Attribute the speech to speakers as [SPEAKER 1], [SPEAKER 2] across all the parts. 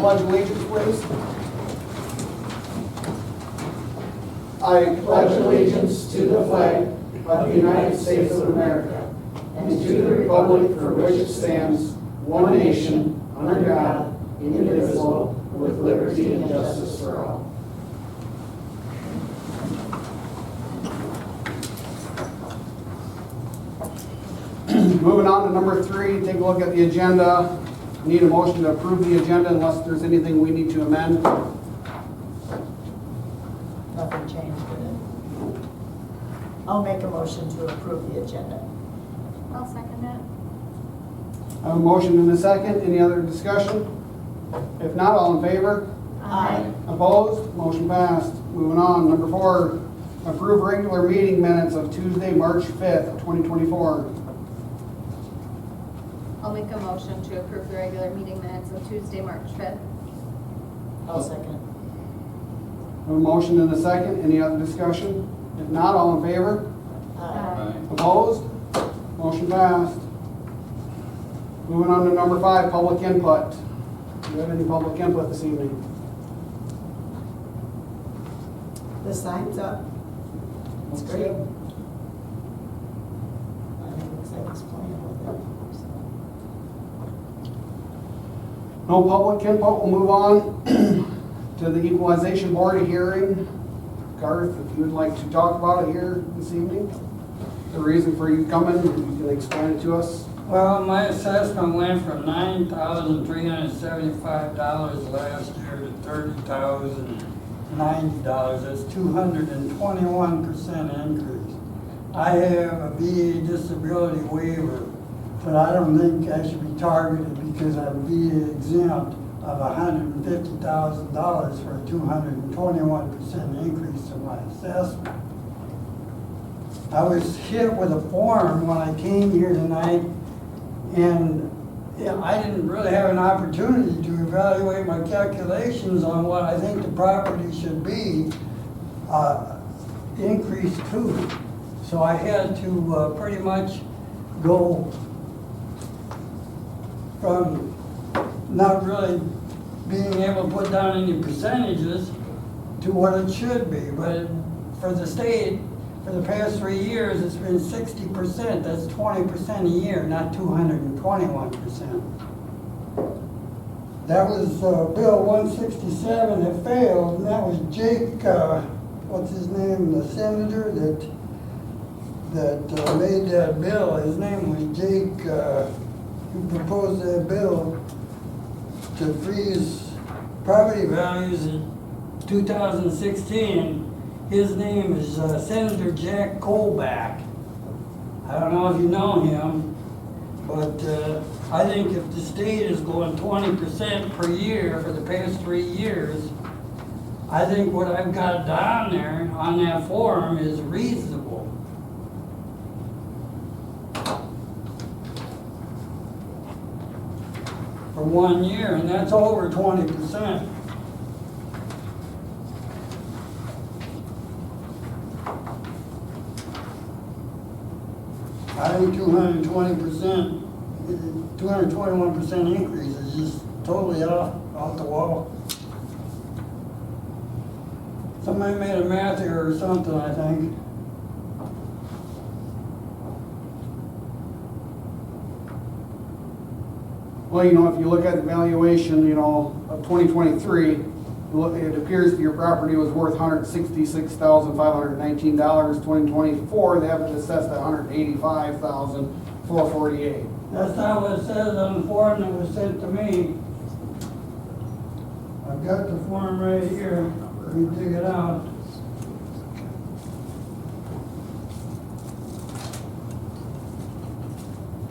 [SPEAKER 1] pledge allegiance, please?
[SPEAKER 2] I pledge allegiance to the flag of the United States of America and to the republic for which it stands, one nation, under God, indivisible, with liberty and justice for all.
[SPEAKER 1] Moving on to number 3, take a look at the agenda. Need a motion to approve the agenda unless there's anything we need to amend.
[SPEAKER 3] Nothing changed with it. I'll make a motion to approve the agenda.
[SPEAKER 4] I'll second it.
[SPEAKER 1] I have a motion and a second. Any other discussion? If not, all in favor?
[SPEAKER 3] Aye.
[SPEAKER 1] Opposed? Motion passed. Moving on, number 4, approve regular meeting minutes of Tuesday, March 5th, 2024.
[SPEAKER 4] I'll make a motion to approve the regular meeting minutes of Tuesday, March 5th.
[SPEAKER 3] I'll second.
[SPEAKER 1] I have a motion and a second. Any other discussion? If not, all in favor?
[SPEAKER 3] Aye.
[SPEAKER 1] Opposed? Motion passed. Moving on to number 5, public input. Do you have any public input this evening?
[SPEAKER 3] The sign's up. It's great. I think it looks like it's playing with it.
[SPEAKER 1] No public input. We'll move on to the equalization board hearing. Garth, if you would like to talk about it here this evening, the reason for you coming, you can explain it to us.
[SPEAKER 5] Well, my assessment went from $9,375 last year to $30,090. That's 221% increase. I have a VA disability waiver, but I don't think I should be targeted because I'm VA exempt of $150,000 for a 221% increase in my assessment. I was hit with a form when I came here tonight, and I didn't really have an opportunity to evaluate my calculations on what I think the property should be increased to. So I had to pretty much go from not really being able to put down any percentages to what it should be. But for the state, for the past 3 years, it's been 60%. That's 20% a year, not 221%. That was Bill 167 that failed, and that was Jake, what's his name, the senator that made that bill. His name was Jake, who proposed that bill to freeze property values in 2016. His name is Senator Jack Colback. I don't know if you know him, but I think if the state is going 20% per year for the past 3 years, I think what I've got down there on that form is reasonable. For 1 year, and that's over 20%. I think 220%, 221% increase is just totally off the wall. Somebody made a math error or something, I think.
[SPEAKER 1] Well, if you look at the valuation, of 2023, it appears that your property was worth $166,519. 2024, they have it assessed at $185,448.
[SPEAKER 5] That's not what it says on the form that was sent to me. I've got the form right here. Let me dig it out.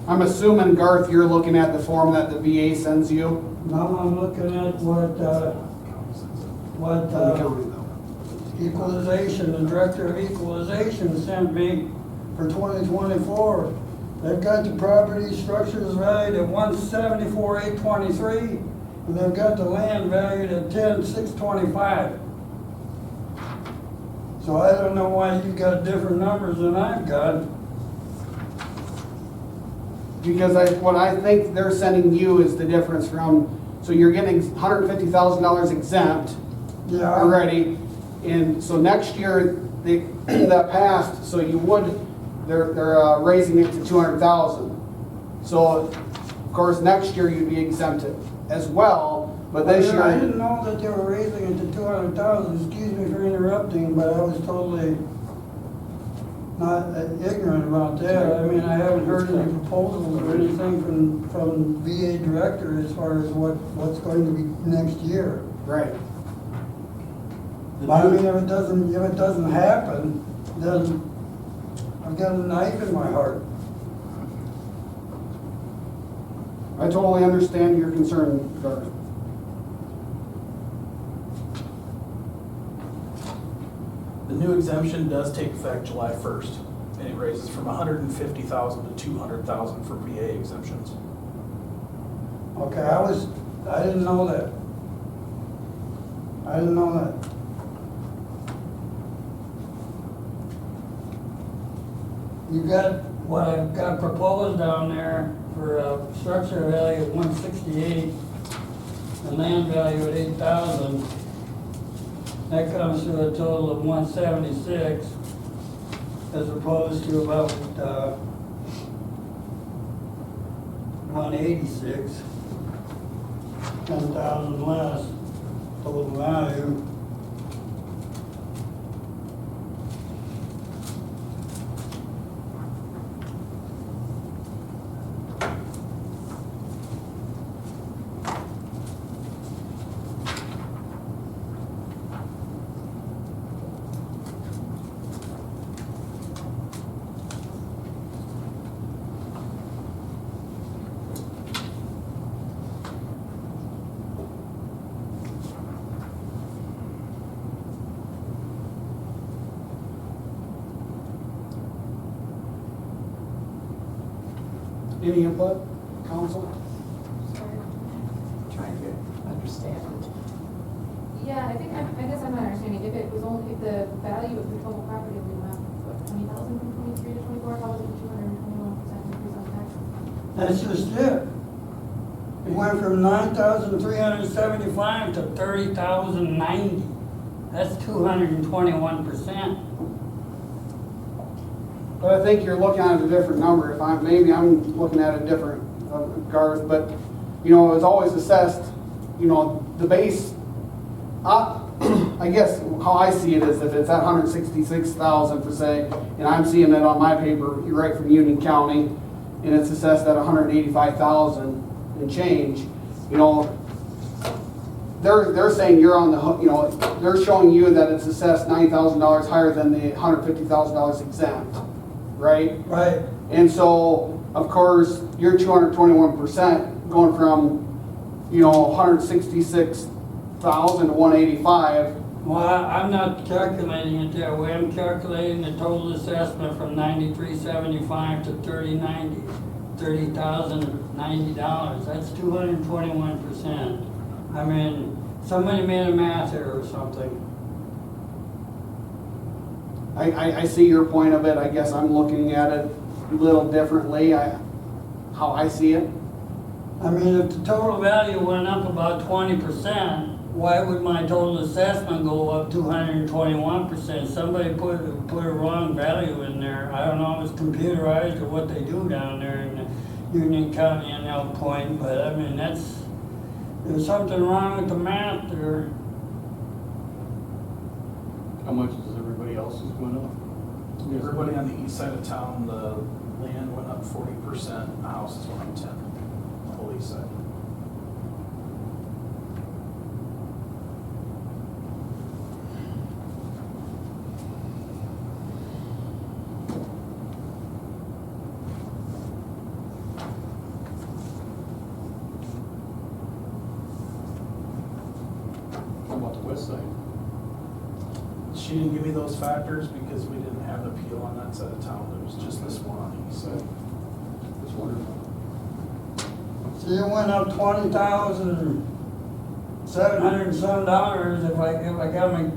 [SPEAKER 1] I'm assuming, Garth, you're looking at the form that the VA sends you.
[SPEAKER 5] Now I'm looking at what equalization, the director of equalization sent me for 2024. They've got the property structures valued at $174,823, and they've got the land valued at $10,625. So I don't know why you've got different numbers than I've got.
[SPEAKER 1] Because what I think they're sending you is the difference from So you're getting $150,000 exempt
[SPEAKER 5] Yeah,
[SPEAKER 1] already. And so next year, that passed, so you would, they're raising it to 200,000. So, of course, next year you'd be exempted as well, but this
[SPEAKER 5] I didn't
[SPEAKER 1] year,
[SPEAKER 5] know that they were raising it to 200,000, excuse me for interrupting, but I was totally not ignorant about that. I mean, I haven't heard any proposals or anything from VA director as far as what's going to be next year.
[SPEAKER 1] right.
[SPEAKER 5] But I mean, if it doesn't happen, then I've got a knife in my heart.
[SPEAKER 1] I totally understand your concern, Garth.
[SPEAKER 6] The new exemption does take effect July 1st, and it raises from 150,000 to 200,000 for VA exemptions.
[SPEAKER 5] Okay, I didn't know that. I didn't know that. You got what I've got proposed down there for a structure value of 168, a land value at 8,000. That comes to a total of 176, as opposed to about 186. 10,000 less total value.
[SPEAKER 1] Any input, council?
[SPEAKER 3] Trying to understand it.
[SPEAKER 4] Yeah, I guess I'm not understanding, if it was only, if the value of the total property went up, what, 20,000 from 23 to 24, how was it 221% increase on taxes?
[SPEAKER 5] That's just it. It went from 9,375 to 30,090. That's 221%.
[SPEAKER 1] But I think you're looking at a different number. Maybe I'm looking at a different, Garth, but, you know, it's always assessed, you know, the base, I guess how I see it is if it's at 166,000 per se, and I'm seeing it on my paper, you're right, from Union County, and it's assessed at 185,000 and change, you know, they're saying you're on the hook, you know, they're showing you that it's assessed $9,000 higher than the $150,000 exempt, right?
[SPEAKER 5] Right.
[SPEAKER 1] And so, of course, you're 221% going from, you know, 166,000 to 185.
[SPEAKER 5] Well, I'm not calculating it that way. I'm calculating the total assessment from 9,375 to 30,090. That's 221%. I mean, somebody made a math error or something.
[SPEAKER 1] I see your point of it. I guess I'm looking at it a little differently, how I see it.
[SPEAKER 5] I mean, if the total value went up about 20%, why would my total assessment go up 221%? Somebody put a wrong value in there. I don't know if it's computerized or what they do down there in the Union County and Elk Point, but I mean, there's something wrong with the math there.
[SPEAKER 2] How much is everybody else's going up?
[SPEAKER 6] Everybody on the east side of town, the land went up 40%, the houses went up 10%, the whole east side.
[SPEAKER 2] How about the west side?
[SPEAKER 6] She didn't give me those factors because we didn't have an appeal on that side of town. There was just this one on the east side.
[SPEAKER 2] Just wondering.
[SPEAKER 5] So you went up $20,700 and some dollars if I got my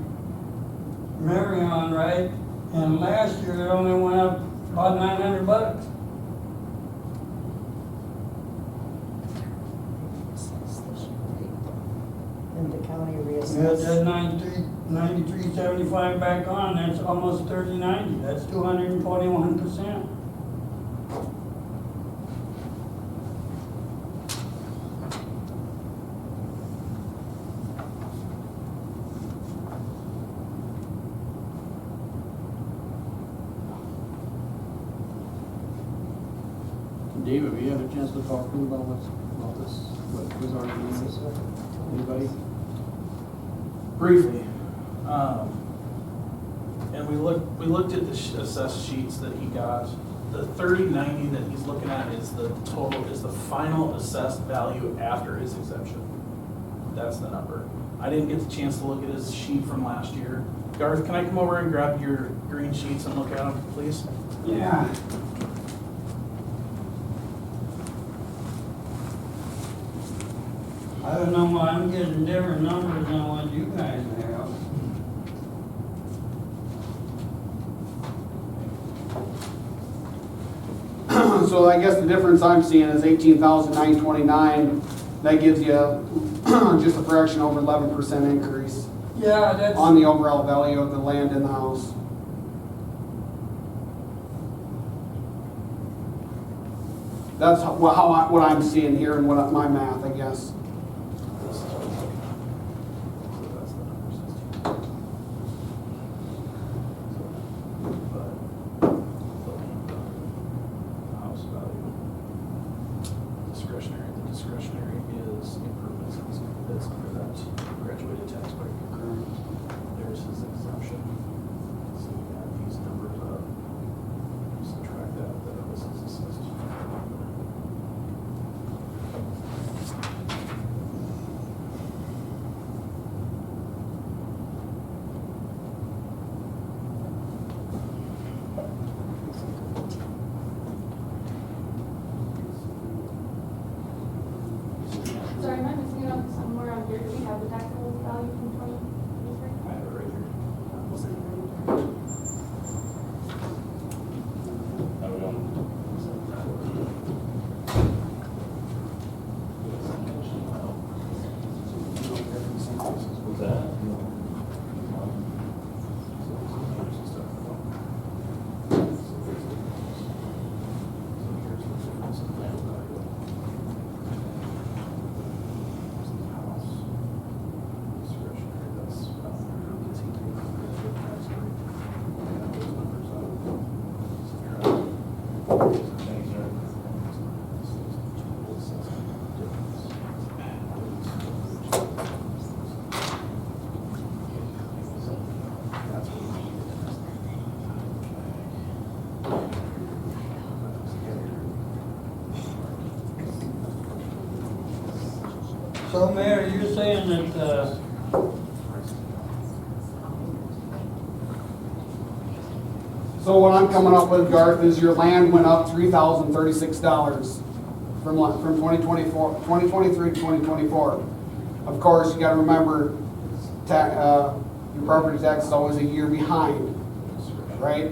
[SPEAKER 5] memory on right. And last year it only went up about $900.
[SPEAKER 3] the county
[SPEAKER 5] You had
[SPEAKER 3] reassess.
[SPEAKER 5] that 93.75 back on, that's almost 30.90, that's 221%.
[SPEAKER 2] David, have you had a chance to talk to him about about this, what his argument is? Anybody?
[SPEAKER 6] Briefly, and we looked at the assessed sheets that he got. The 3090 that he's looking at is the total, is the final assessed value after his exemption. That's the number. I didn't get the chance to look at his sheet from last year. Garth, can I come over and grab your green sheets and look at them, please?
[SPEAKER 5] Yeah. I don't know why I'm getting different numbers than what you guys have.
[SPEAKER 1] So I guess the difference I'm seeing is 18,929. That gives you just a fraction over 11% increase
[SPEAKER 5] Yeah, that's.
[SPEAKER 1] on the overall value of the land in the house. That's what I'm seeing here and what my math, I guess.
[SPEAKER 6] This is what he's looking at. So that's the numbers. But house value, discretionary. The discretionary is improvements. That's under that graduated tax break. There's his exemption. So we add these numbers up. Subtract that. That was his assessed.
[SPEAKER 4] Sorry, am I missing it on somewhere on here? Do we have the taxable value from 2023?
[SPEAKER 6] I have it right here.
[SPEAKER 7] What's that?
[SPEAKER 5] So Mayor, you're saying that,
[SPEAKER 1] So what I'm coming up with, Garth, is your land went up $3,036 from 2024, 2023 to 2024. Of course, you gotta remember, your property tax is always a year behind, right?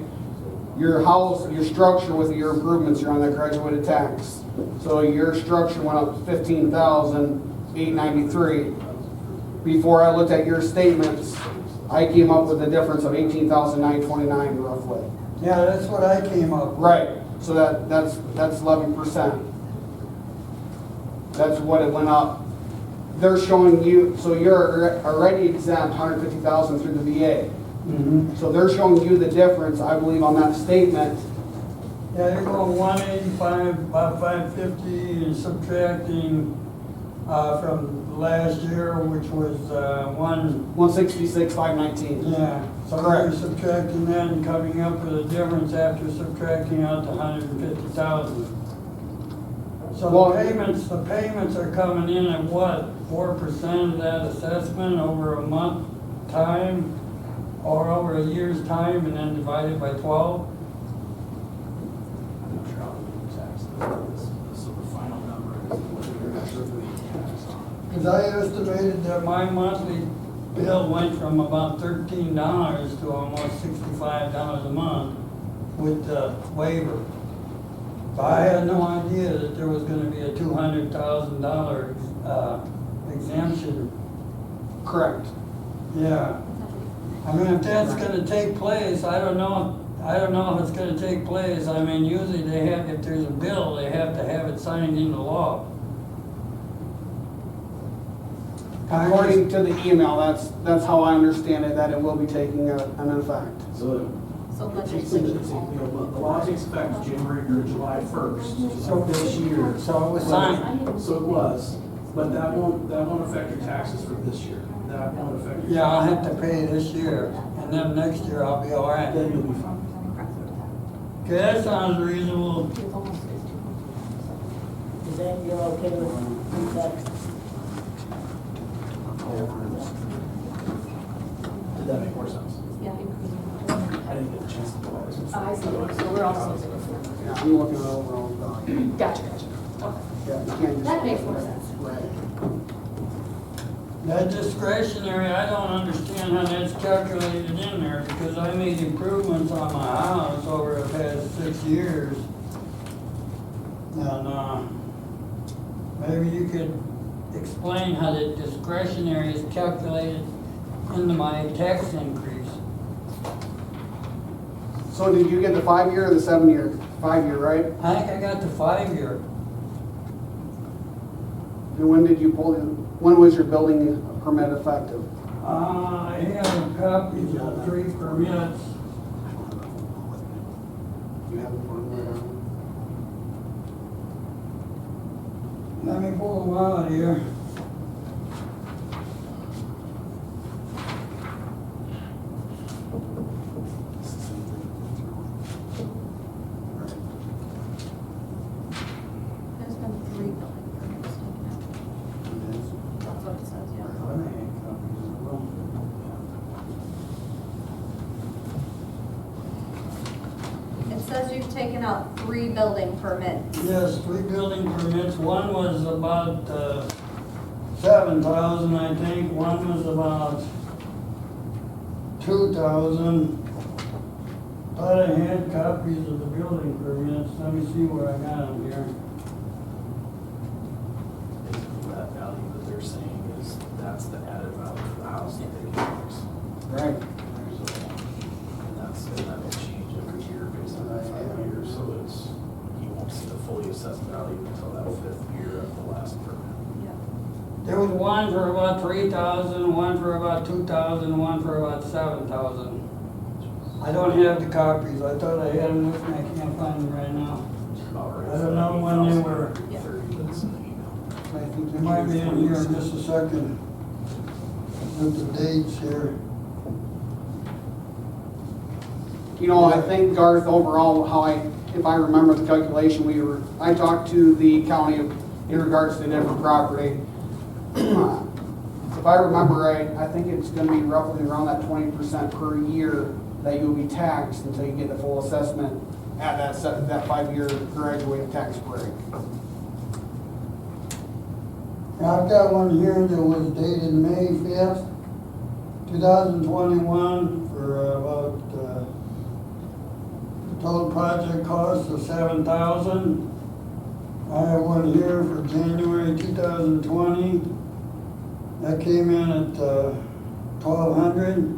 [SPEAKER 1] Your house, your structure with your improvements, you're on that graduated tax. So your structure went up $15,893. Before I looked at your statements, I came up with a difference of 18,929 roughly.
[SPEAKER 5] yeah, that's what I came up with.
[SPEAKER 1] Right, so that's 11%. That's what it went up. They're showing you, so you're already exempt 150,000 through the VA.
[SPEAKER 5] Mhm.
[SPEAKER 1] So they're showing you the difference, I believe, on that statement.
[SPEAKER 5] Yeah, they're going 185, about 550, and subtracting, from last year, which was,
[SPEAKER 1] 166,519.
[SPEAKER 5] yeah. So
[SPEAKER 1] Correct.
[SPEAKER 5] you're subtracting that and coming up with a difference after subtracting out the 150,000. So
[SPEAKER 1] Well-
[SPEAKER 5] the payments are coming in at what, 4% of that assessment over a month time? Or over a year's time and then divided by 12?
[SPEAKER 6] I'm not sure how to do tax. So the final number is what you're actually taxed on.
[SPEAKER 5] Because I estimated that my monthly bill went from about $13 to almost $65 a month with the waiver. So I had no idea that there was gonna be a $200,000 exemption
[SPEAKER 1] Correct.
[SPEAKER 5] Yeah. I mean, if that's gonna take place, I don't know if it's gonna take place. I mean, usually they have, if there's a bill, they have to have it signed into law.
[SPEAKER 1] According to the email, that's how I understand it, that it will be taking an effect.
[SPEAKER 6] So
[SPEAKER 4] So
[SPEAKER 6] it
[SPEAKER 4] let's
[SPEAKER 6] takes,
[SPEAKER 4] just.
[SPEAKER 6] the law takes effect January or July 1st
[SPEAKER 5] So
[SPEAKER 6] of this year.
[SPEAKER 5] So it was signed.
[SPEAKER 6] So it was, but that won't affect your taxes for this year. That won't affect your.
[SPEAKER 5] Yeah, I'll have to pay this year, and then next year I'll be all right.
[SPEAKER 6] Then you'll be fine.
[SPEAKER 5] Okay, that sounds reasonable.
[SPEAKER 3] Is that, you're okay with that?
[SPEAKER 6] Did that make more sense?
[SPEAKER 4] Yeah.
[SPEAKER 6] I didn't get a chance to go over this.
[SPEAKER 4] I see, so we're also.
[SPEAKER 1] Yeah, I'm looking at overall value.
[SPEAKER 4] Gotcha, gotcha. Okay.
[SPEAKER 1] Yeah, you can't just.
[SPEAKER 4] That makes more sense.
[SPEAKER 1] Right.
[SPEAKER 5] That discretionary, I don't understand how that's calculated in there, because I made improvements on my house over the past 6 years. And, maybe you could explain how the discretionary is calculated into my tax increase.
[SPEAKER 1] So did you get the 5-year or the 7-year? 5-year, right?
[SPEAKER 5] I think I got the 5-year.
[SPEAKER 1] And when did you when was your building permit effective?
[SPEAKER 5] I have copies of 3 permits.
[SPEAKER 1] You have the formula.
[SPEAKER 5] Let me pull them out here.
[SPEAKER 4] There's been 3 building permits taken out. That's what it says, yeah.
[SPEAKER 5] Let me make copies of them.
[SPEAKER 7] It says you've taken out 3 building permits.
[SPEAKER 5] Yes, 3 building permits. One was about 7,000, I think. One was about 2,000. Thought I had copies of the building permits. Let me see where I got them here.
[SPEAKER 6] That value that they're saying is, that's the added value for the house that they can use.
[SPEAKER 1] Right.
[SPEAKER 6] And that will change every year based on that 5 years, so it's, you won't see the fully assessed value until that 5th year of the last permit.
[SPEAKER 5] There was one for about 3,000, one for about 2,000, one for about 7,000. I don't have the copies. I thought I had them with me. I can't find them right now. I don't know when they were.
[SPEAKER 6] 30 that's in the email.
[SPEAKER 1] I think
[SPEAKER 5] They might be in here in just a second. With the dates here.
[SPEAKER 1] You know, I think Garth, overall, if I remember the calculation, I talked to the county in regards to different property. If I remember right, I think it's gonna be roughly around that 20% per year that you'll be taxed until you get the full assessment at that 5-year graduated tax break.
[SPEAKER 5] I've got one here that was dated May 5th, 2021 for about, total project cost of 7,000. I have one here for January 2020. That came in at 1,200.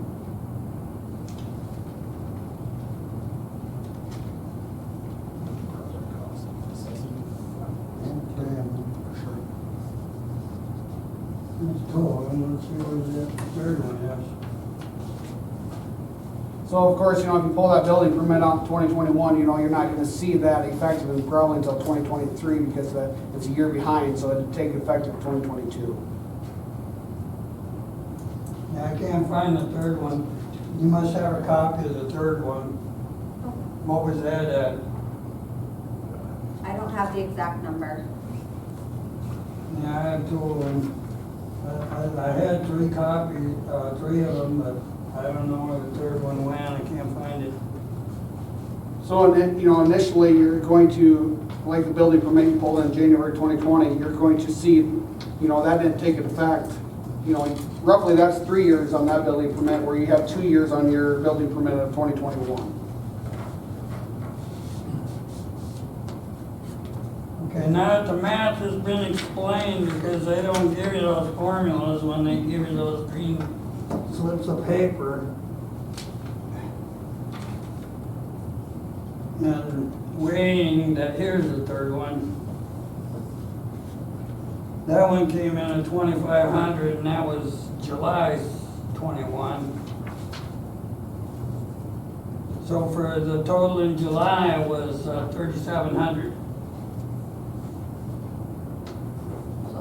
[SPEAKER 5] That's cool. Let's see what the third one is.
[SPEAKER 1] So of course, you know, if you pull that building permit out in 2021, you know, you're not gonna see that effective in probably until 2023 because it's a year behind, so it'd take effect in 2022.
[SPEAKER 5] Yeah, I can't find the third one. You must have a copy of the third one. What was that at?
[SPEAKER 7] I don't have the exact number.
[SPEAKER 5] Yeah, I have 2 of them. I had 3 copies, 3 of them, but I don't know where the third one went. I can't find it.
[SPEAKER 1] So, you know, initially, you're going to, like the building permit you pulled in January 2020, you're going to see, you know, that didn't take effect. You know, roughly that's 3 years on that building permit, where you have 2 years on your building permit of 2021.
[SPEAKER 5] Okay, now that the math has been explained, because they don't give you those formulas when they give you those green slips of paper. And waiting, that here's the third one. That one came in at 2,500, and that was July 21. So for the total in July was 3,700.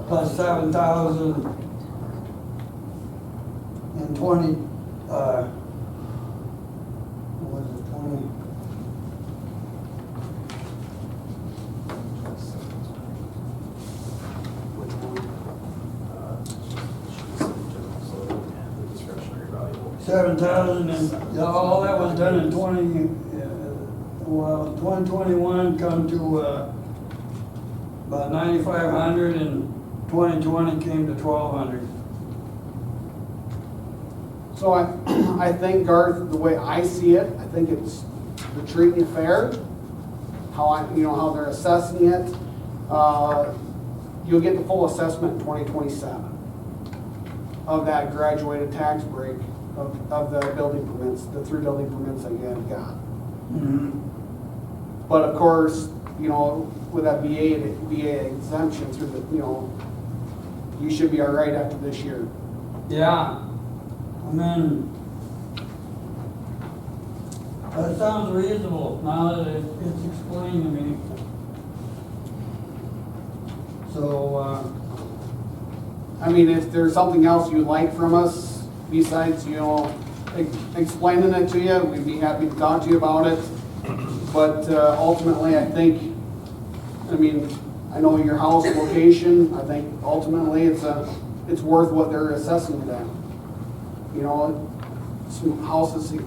[SPEAKER 5] Plus 7,000 and 20, what was it, 20?
[SPEAKER 6] Which one? The discretionary valuable.
[SPEAKER 5] 7,000 and, yeah, all that was done in 2021 come to about 9,500, and 2020 came to 1,200.
[SPEAKER 1] So I think, Garth, the way I see it, I think it's, they're treating it fair. How they're assessing it. You'll get the full assessment in 2027 of that graduated tax break of the building permits, the 3 building permits that you have got. But of course, with that VA exemption through the, you should be all right after this year.
[SPEAKER 5] Yeah, I mean, that sounds reasonable now that it's explained to me. So,
[SPEAKER 1] I mean, if there's something else you'd like from us besides, explaining it to you, we'd be happy to talk to you about it. But ultimately, I think, I know your house location, I think ultimately it's worth what they're assessing it at. Some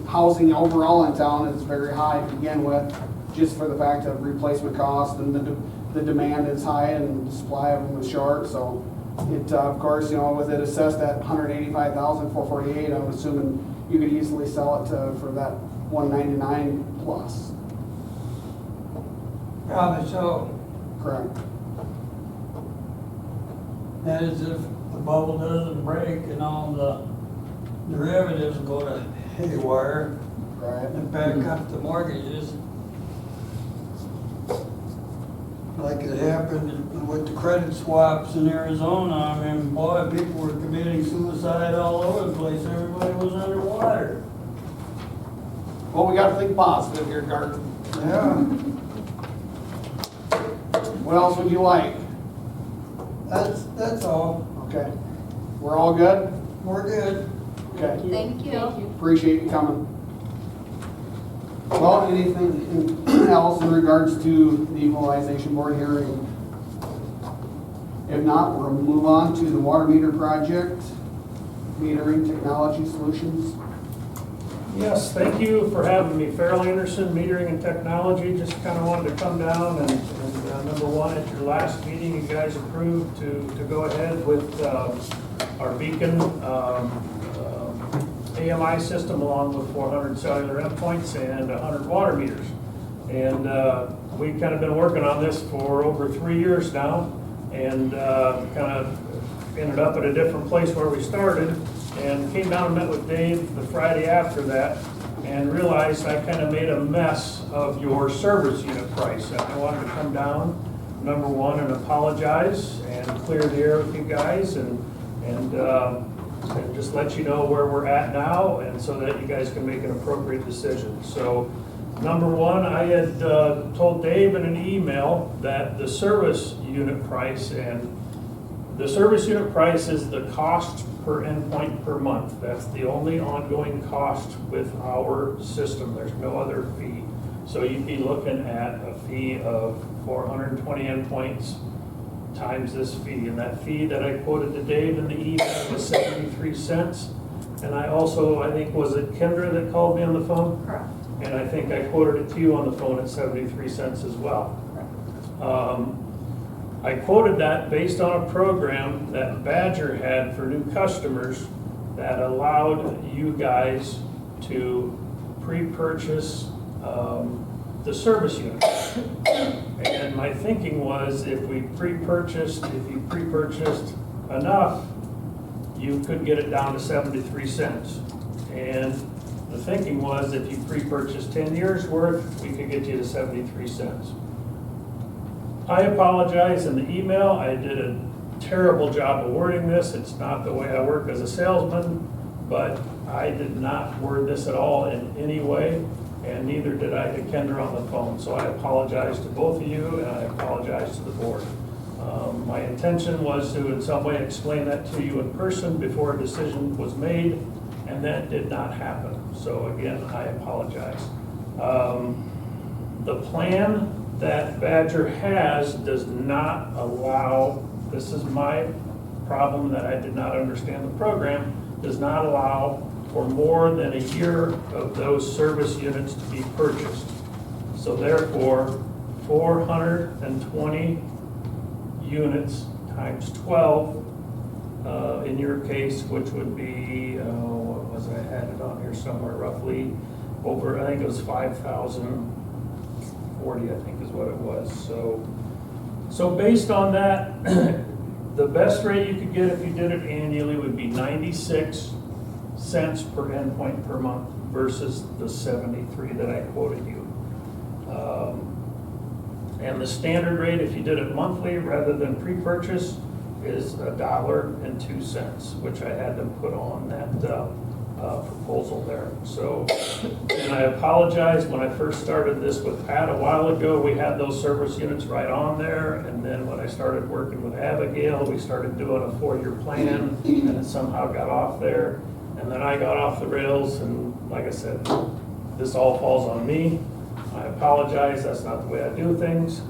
[SPEAKER 1] housing overall in town is very high to begin with, just for the fact of replacement cost, and the demand is high and the supply of them is short. So it, of course, with it assessed at $185,448, I'm assuming you could easily sell it for that $199 plus.
[SPEAKER 5] probably so.
[SPEAKER 1] Correct.
[SPEAKER 5] That is if the bubble doesn't break and all the derivatives go to haywire
[SPEAKER 1] Right.
[SPEAKER 5] and back up the mortgages. Like it happened with the credit swaps in Arizona. Boy, people were committing suicide all over the place. Everybody was underwater.
[SPEAKER 1] Well, we gotta think positive here, Garth.
[SPEAKER 5] Yeah.
[SPEAKER 1] What else would you like?
[SPEAKER 5] That's all.
[SPEAKER 1] Okay. We're all good?
[SPEAKER 5] We're good.
[SPEAKER 1] Okay.
[SPEAKER 7] Thank you.
[SPEAKER 1] Appreciate you coming. Well, anything else in regards to the equalization board hearing? If not, we'll move on to the water meter project, metering technology solutions.
[SPEAKER 8] Yes, thank you for having me. Farrell Anderson, Metering and Technology. Just kind of wanted to come down and number one, at your last meeting, you guys approved to go ahead with our Beacon AMI system along with 400 cellular endpoints and 100 water meters. And we've kind of been working on this for over 3 years now, and kind of ended up at a different place where we started, and came down and met with Dave the Friday after that, and realized I kind of made a mess of your service unit price. And I wanted to come down, number one, and apologize and clear the air with you guys, and just let you know where we're at now, and so that you guys can make an appropriate decision. So, number one, I had told Dave in an email that the service unit price, and the service unit price is the cost per endpoint per month. That's the only ongoing cost with our system. There's no other fee. So you'd be looking at a fee of 420 endpoints times this fee. And that fee that I quoted to Dave in the email was 73 cents. And I also, I think, was it Kendra that called me on the phone?
[SPEAKER 7] Correct.
[SPEAKER 8] And I think I quoted it to you on the phone at 73 cents as well. I quoted that based on a program that Badger had for new customers that allowed you guys to pre-purchase the service unit. And my thinking was if you pre-purchased enough, you could get it down to 73 cents. And the thinking was if you pre-purchased 10 years worth, we could get you to 73 cents. I apologize in the email. I did a terrible job of wording this. It's not the way I work as a salesman, but I did not word this at all in any way, and neither did I to Kendra on the phone. So I apologize to both of you, and I apologize to the board. My intention was to in some way explain that to you in person before a decision was made, and that did not happen. So again, I apologize. The plan that Badger has does not allow, this is my problem that I did not understand the program, does not allow for more than a year of those service units to be purchased. So therefore, 420 units times 12, in your case, which would be, what was I had it on here somewhere, roughly over, I think it was 5,040, I think is what it was. So based on that, the best rate you could get if you did it annually would be 96 cents per endpoint per month versus the 73 that I quoted you. And the standard rate, if you did it monthly rather than pre-purchase, is $1.02, which I had them put on that proposal there. So, and I apologize, when I first started this with Pat a while ago, we had those service units right on there, and then when I started working with Abigail, we started doing a 4-year plan, and it somehow got off there, and then I got off the rails, and like I said, this all falls on me. I apologize, that's not the way I do things.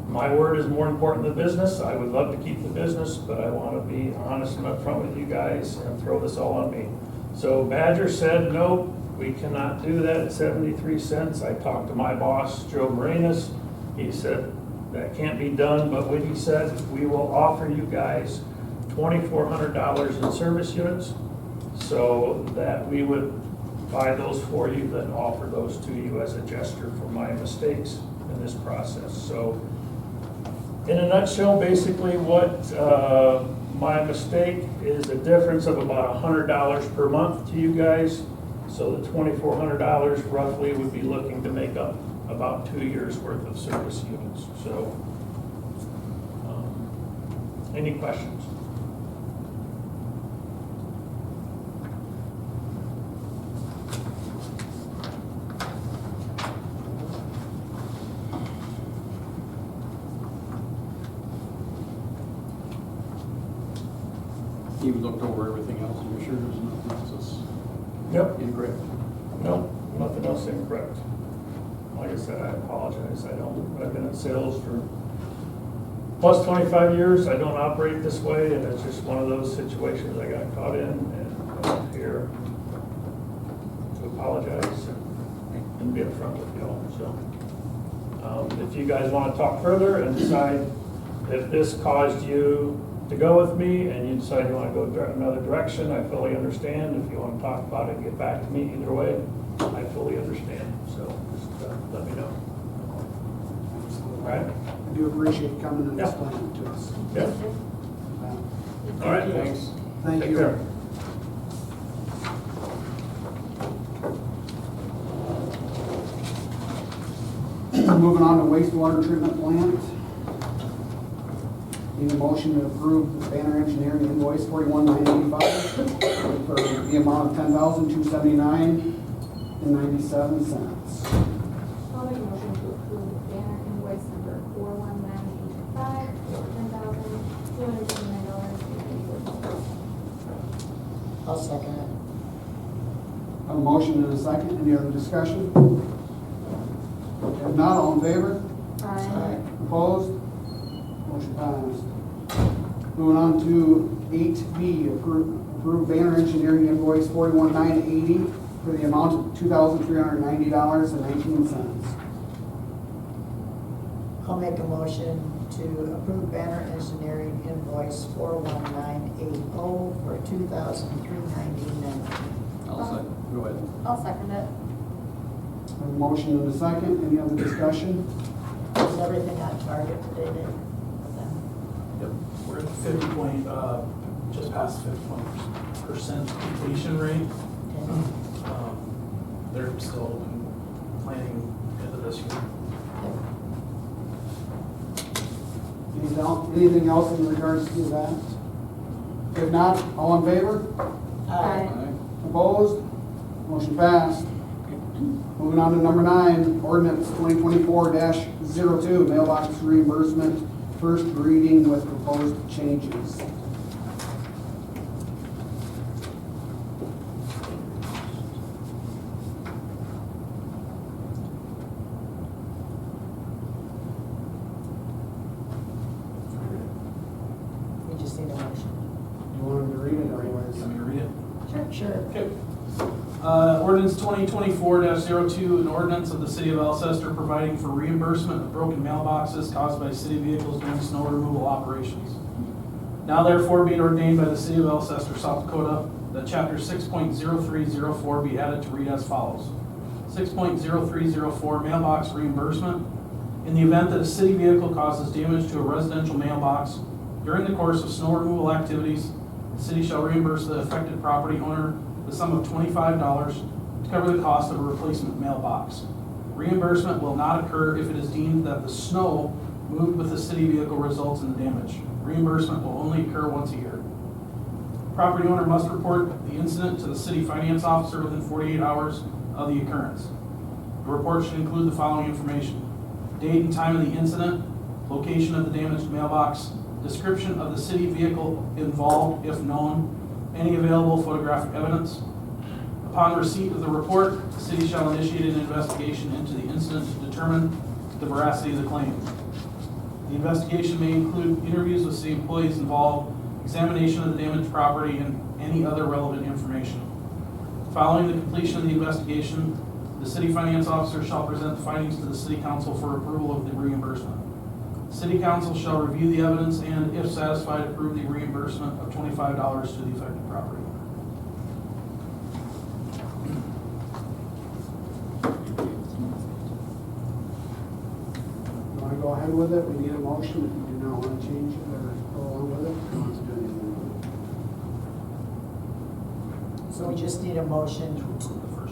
[SPEAKER 8] My word is more important than business. I would love to keep the business, but I want to be honest and upfront with you guys and throw this all on me. So Badger said, nope, we cannot do that at 73 cents. I talked to my boss, Joe Marinas. He said, that can't be done, but what he said, we will offer you guys $2,400 in service units so that we would buy those for you, then offer those to you as a gesture for my mistakes in this process. So in a nutshell, basically what my mistake is a difference of about $100 per month to you guys. So the $2,400 roughly would be looking to make up about 2 years worth of service units. So any questions?
[SPEAKER 1] You've looked over everything else, and you're sure there's nothing else that's
[SPEAKER 8] Yep.
[SPEAKER 1] incorrect?
[SPEAKER 8] No, nothing else incorrect. Like I said, I apologize. I've been in sales for plus 25 years. I don't operate this way, and it's just one of those situations I got caught in, and I'm here to apologize and be upfront with you all. So if you guys want to talk further and decide if this caused you to go with me and you decide you want to go another direction, I fully understand. If you want to talk about it and get back to me, either way, I fully understand. So just let me know. All right?
[SPEAKER 1] I do appreciate you coming and
[SPEAKER 8] Yeah.
[SPEAKER 1] explaining it to us.
[SPEAKER 8] Yeah. All right, thanks.
[SPEAKER 1] Thank
[SPEAKER 8] Take
[SPEAKER 1] you.
[SPEAKER 8] care.
[SPEAKER 1] Moving on to wastewater treatment plant. Need a motion to approve the Banner Engineering invoice 41,985 for the amount of $10,279.97.
[SPEAKER 4] I'll make a motion to approve banner invoice number 41985 for $10,279.84.
[SPEAKER 3] I'll second it.
[SPEAKER 1] A motion and a second. Any other discussion? If not, all in favor?
[SPEAKER 4] Aye.
[SPEAKER 1] Opposed? Motion passed. Moving on to 8B, approve Banner Engineering invoice 41,980 for the amount of $2,390.19.
[SPEAKER 3] I'll make a motion to approve Banner Engineering invoice 41980 for $2,390.19.
[SPEAKER 1] Go ahead.
[SPEAKER 7] I'll second it.
[SPEAKER 1] A motion and a second, any other discussion?
[SPEAKER 3] Is everything on target today, Dave?
[SPEAKER 6] Yep, we're at 50 point, just past 50% completion rate.
[SPEAKER 3] Okay.
[SPEAKER 6] They're still planning into this year.
[SPEAKER 1] Anything else in regards to that? If not, all in favor?
[SPEAKER 3] Aye.
[SPEAKER 1] Opposed? Motion passed. Moving on to number 9, ordinance 2024-02, mailbox reimbursement, first reading with proposed changes.
[SPEAKER 3] We just need a motion.
[SPEAKER 1] You want him to read it or you want
[SPEAKER 6] Let me read it.
[SPEAKER 3] Sure.
[SPEAKER 6] Okay. Ordinance 2024-02, an ordinance of the city of Alcester providing for reimbursement of broken mailboxes caused by city vehicles during snow removal operations. Now therefore be it ordained by the city of Alcester, South Dakota, that chapter 6.0304 be added to read as follows. 6.0304 mailbox reimbursement. In the event that a city vehicle causes damage to a residential mailbox during the course of snow removal activities, the city shall reimburse the affected property owner the sum of $25 to cover the cost of a replacement mailbox. Reimbursement will not occur if it is deemed that the snow moved with the city vehicle results in the damage. Reimbursement will only occur once a year. Property owner must report the incident to the city finance officer within 48 hours of the occurrence. The report should include the following information: date and time of the incident, location of the damaged mailbox, description of the city vehicle involved if known, any available photographic evidence. Upon receipt of the report, the city shall initiate an investigation into the incident to determine the veracity of the claim. The investigation may include interviews with city employees involved, examination of the damaged property, and any other relevant information. Following the completion of the investigation, the city finance officer shall present the findings to the city council for approval of the reimbursement. City council shall review the evidence and, if satisfied, approve the reimbursement of $25 to the affected property owner.
[SPEAKER 1] You want to go ahead with it? We need a motion if you do not want to change it or go along with it. You don't have to do anything with it.
[SPEAKER 3] So we just need a motion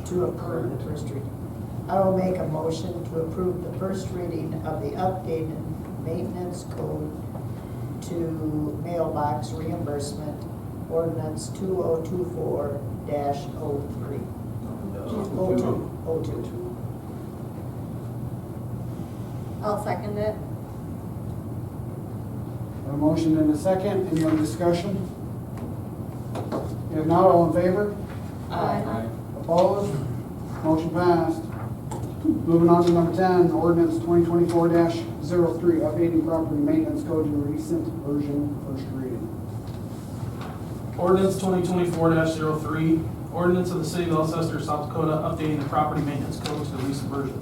[SPEAKER 3] to approve the first reading. I will make a motion to approve the first reading of the updated maintenance code to mailbox reimbursement, ordinance 2024-03. 02.
[SPEAKER 7] I'll second it.
[SPEAKER 1] A motion and a second, any other discussion? If not, all in favor?
[SPEAKER 7] Aye.
[SPEAKER 1] Opposed? Motion passed. Moving on to number 10, ordinance 2024-03, updating property maintenance code to recent version, first reading.
[SPEAKER 6] Ordinance 2024-03, ordinance of the city of Alcester, South Dakota, updating the property maintenance code to the recent version.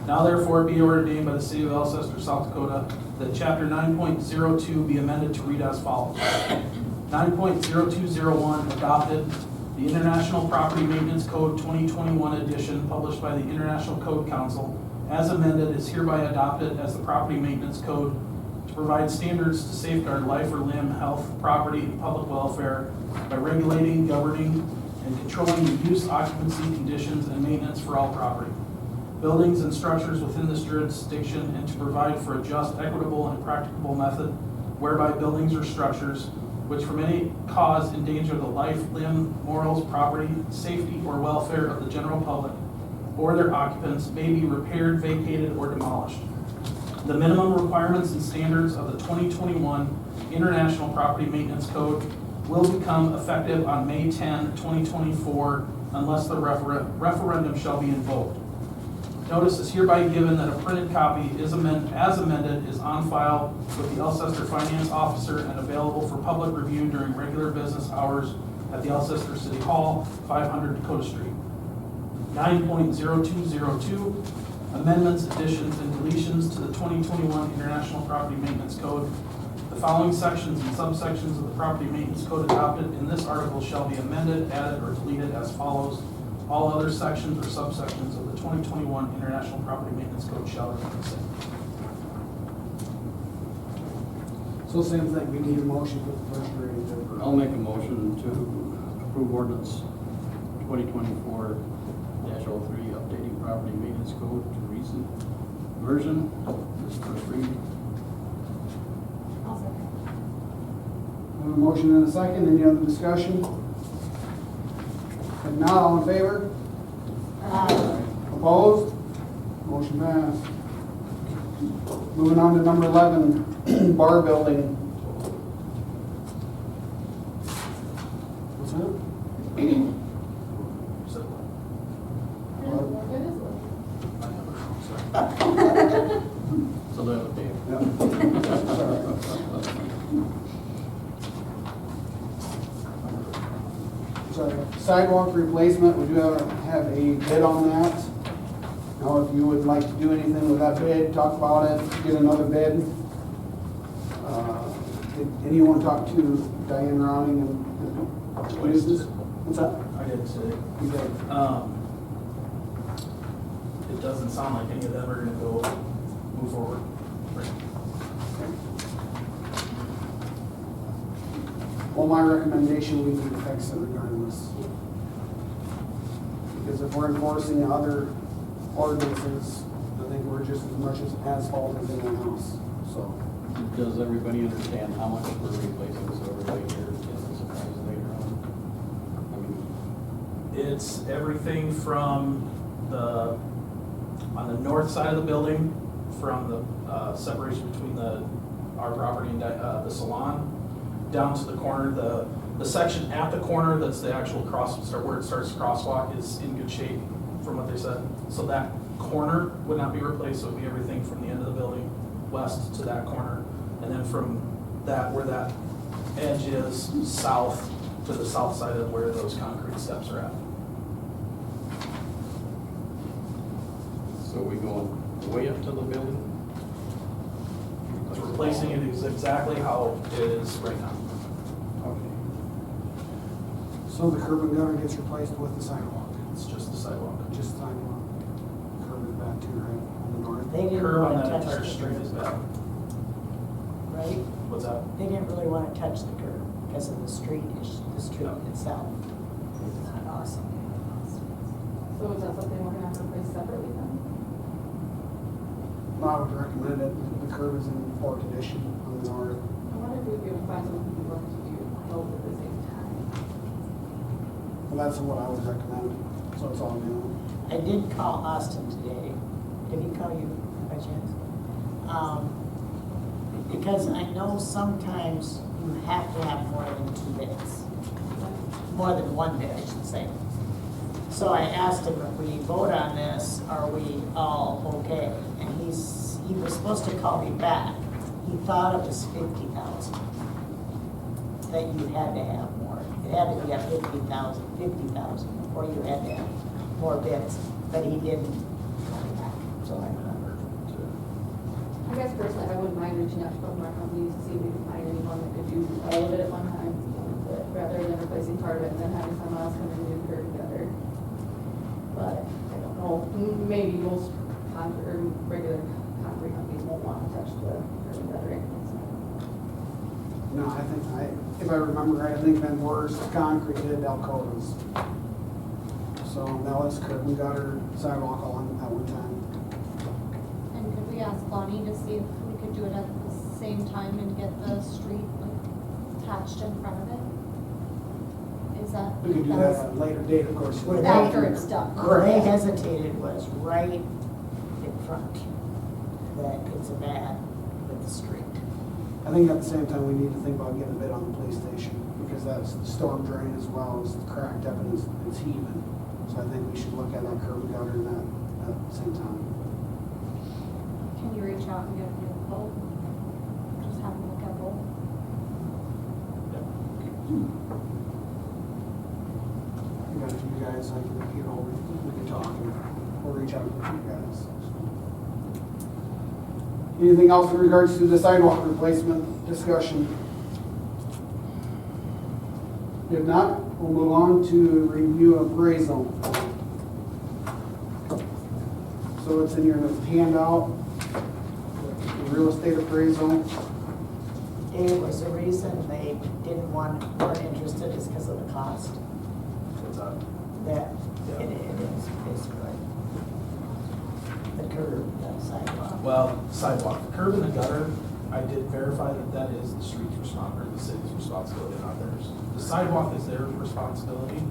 [SPEAKER 6] Now therefore be ordained by the city of Alcester, South Dakota, that chapter 9.02 be amended to read as follows. 9.0201 adopted the International Property Maintenance Code 2021 edition, published by the International Code Council, as amended, is hereby adopted as the Property Maintenance Code to provide standards to safeguard life or limb, health, property, and public welfare by regulating, governing, and controlling the use, occupancy, conditions, and maintenance for all property, buildings, and structures within this jurisdiction, and to provide for a just, equitable, and practicable method whereby buildings or structures which from any cause endanger the life, limb, morals, property, safety, or welfare of the general public or their occupants may be repaired, vacated, or demolished. The minimum requirements and standards of the 2021 International Property Maintenance Code will become effective on May 10, 2024, unless the referendum shall be invoked. Notice is hereby given that a printed copy as amended is on file with the Alcester Finance Officer and available for public review during regular business hours at the Alcester City Hall, 500 Dakota Street. 9.0202, amendments, additions, and deletions to the 2021 International Property Maintenance Code. The following sections and subsections of the Property Maintenance Code adopted in this article shall be amended, added, or deleted as follows. All other sections or subsections of the 2021 International Property Maintenance Code shall remain the same.
[SPEAKER 1] So same thing, we need a motion for the first reading to approve.
[SPEAKER 2] I'll make a motion to approve ordinance 2024-03, updating property maintenance code to recent version, this first reading.
[SPEAKER 4] I'll second.
[SPEAKER 1] We have a motion and a second, any other discussion? If not, all in favor? Opposed? Motion passed. Moving on to number 11, bar building. What's that?
[SPEAKER 6] So,
[SPEAKER 4] It is
[SPEAKER 2] So that would be.
[SPEAKER 1] Sorry. Sidewalk replacement, we do have a bid on that. Now, if you would like to do anything with that bid, talk about it, get another bid. Did anyone talk to Diane Routing and? What's that?
[SPEAKER 6] I did today.
[SPEAKER 1] You did.
[SPEAKER 6] It doesn't sound like any of them are gonna move forward.
[SPEAKER 1] Well, my recommendation, we need to fix it regardless. Because if we're enforcing other ordinances, I think we're just as much as asphalt as anyone else, so.
[SPEAKER 2] Does everybody understand how much we're replacing, so everybody here gets a surprise later on? I mean,
[SPEAKER 6] It's everything from on the north side of the building, from the separation between our property and the salon, down to the corner. The section at the corner that's the actual where it starts crosswalk is in good shape from what they said. So that corner would not be replaced, so it would be everything from the end of the building west to that corner. And then from that, where that edge is, south to the south side of where those concrete steps are at.
[SPEAKER 2] so we going way up to the building?
[SPEAKER 6] So replacing it is exactly how it is right now.
[SPEAKER 2] Okay.
[SPEAKER 1] So the curb and gutter gets replaced with the sidewalk,
[SPEAKER 6] It's just the sidewalk.
[SPEAKER 1] just sidewalk. Curb is bad too, right, on the north?
[SPEAKER 3] They didn't
[SPEAKER 6] Curb on
[SPEAKER 3] want to
[SPEAKER 6] that
[SPEAKER 3] touch
[SPEAKER 6] entire
[SPEAKER 3] the
[SPEAKER 6] street is
[SPEAKER 3] curb,
[SPEAKER 6] bad.
[SPEAKER 3] right?
[SPEAKER 6] What's that?
[SPEAKER 3] They didn't really want to touch the curb because of the street itself. It's not awesome.
[SPEAKER 4] So is that something we're gonna have to replace separately then?
[SPEAKER 1] I would recommend it, the curb is in poor condition on the north.
[SPEAKER 4] I wonder if we'd be able to find someone who'd be willing to do both at the same time.
[SPEAKER 1] Well, that's what I would recommend, so it's all new.
[SPEAKER 3] I did call Austin today. Did he call you by chance? Because I know sometimes you have to have more than two bids. More than one bid, I should say. So I asked him if we vote on this, are we all okay? And he was supposed to call me back. He thought it was 50,000. That you had to have more. It had to be at 50,000 before you had to have more bids. But he didn't call me back, so I remember.
[SPEAKER 4] I guess personally, I wouldn't mind reaching out to both of our companies to see if we can find anyone that could do all of it at one time, but rather than replacing part of it and then having someone else come in and do curb together. But I don't know, maybe most regular concrete companies won't want to touch the curb and gutter anyways.
[SPEAKER 1] No, if I remember right, I think Van Worst Concrete did Alcoa's. So that was curb and gutter sidewalk all at one time.
[SPEAKER 7] And could we ask Bonnie to see if we could do it at the same time and get the street like attached in front of it? Is that?
[SPEAKER 1] We could do that at a later date, of course.
[SPEAKER 3] Where they-
[SPEAKER 7] After it's done.
[SPEAKER 3] Where they hesitated was right in front, that it's a bad with the street.
[SPEAKER 1] I think at the same time, we need to think about getting a bid on the police station, because that's storm drain as well as cracked up and it's heaving. So I think we should look at that curb and gutter and that at the same time.
[SPEAKER 7] Can you reach out and get a new quote? Just have a look at both.
[SPEAKER 1] You got you guys, I can, we can talk and we'll reach out to you guys. Anything else in regards to the sidewalk replacement discussion? If not, we'll move on to review of gray zone. So it's in your handout, the real estate appraisal.
[SPEAKER 3] Dave, was the reason they weren't interested is because of the cost?
[SPEAKER 6] What's that?
[SPEAKER 3] That,
[SPEAKER 6] Yeah.
[SPEAKER 3] it is basically. The curb, that sidewalk.
[SPEAKER 6] Well, sidewalk, the curb and the gutter, I did verify that that is the street's the city's responsibility, not theirs. The sidewalk is their responsibility,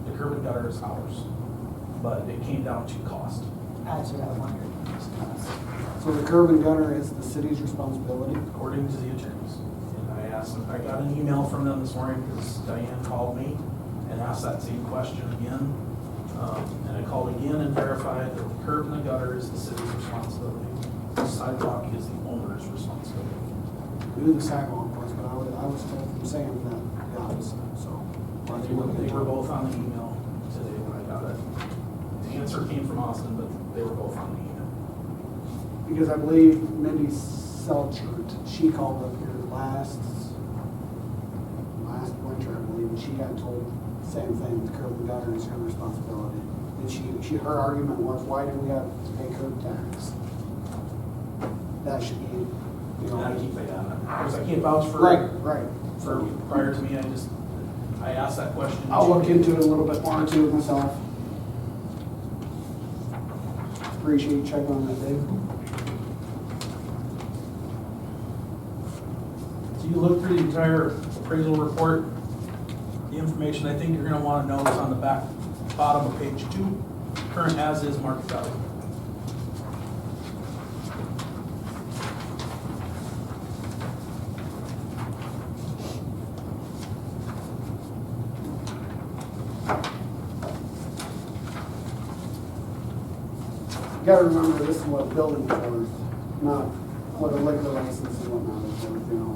[SPEAKER 6] the curb and gutter is ours. But it came down to cost.
[SPEAKER 3] That's what I wondered.
[SPEAKER 1] So the curb and gutter is the city's responsibility.
[SPEAKER 6] According to the attorneys. And I asked them, I got an email from them this morning because Diane called me and asked that same question again. And I called again and verified that the curb and the gutter is the city's responsibility. The sidewalk is the owner's responsibility.
[SPEAKER 1] We knew the sidewalk was, but I was told from Sam that the opposite, so.
[SPEAKER 6] They were both on the email today when I got it. The answer came from Austin, but they were both on the email.
[SPEAKER 1] Because I believe Mindy Selchert, she called up here last winter, I believe, and she got told the same thing, the curb and gutter is her responsibility. And her argument was, why do we have to pay curb tax? That should be, you
[SPEAKER 6] And I
[SPEAKER 1] know.
[SPEAKER 6] keep saying that, because I can't vouch for.
[SPEAKER 1] Right.
[SPEAKER 6] For prior to me, I asked that question.
[SPEAKER 1] I'll look into it a little bit more too myself. Appreciate you checking on that, Dave.
[SPEAKER 6] So you look through the entire appraisal report, the information I think you're gonna wanna know is on the bottom of page 2, current as-is market value.
[SPEAKER 1] You gotta remember, this is what building is worth, not what a liquor license and whatnot is worth, you know.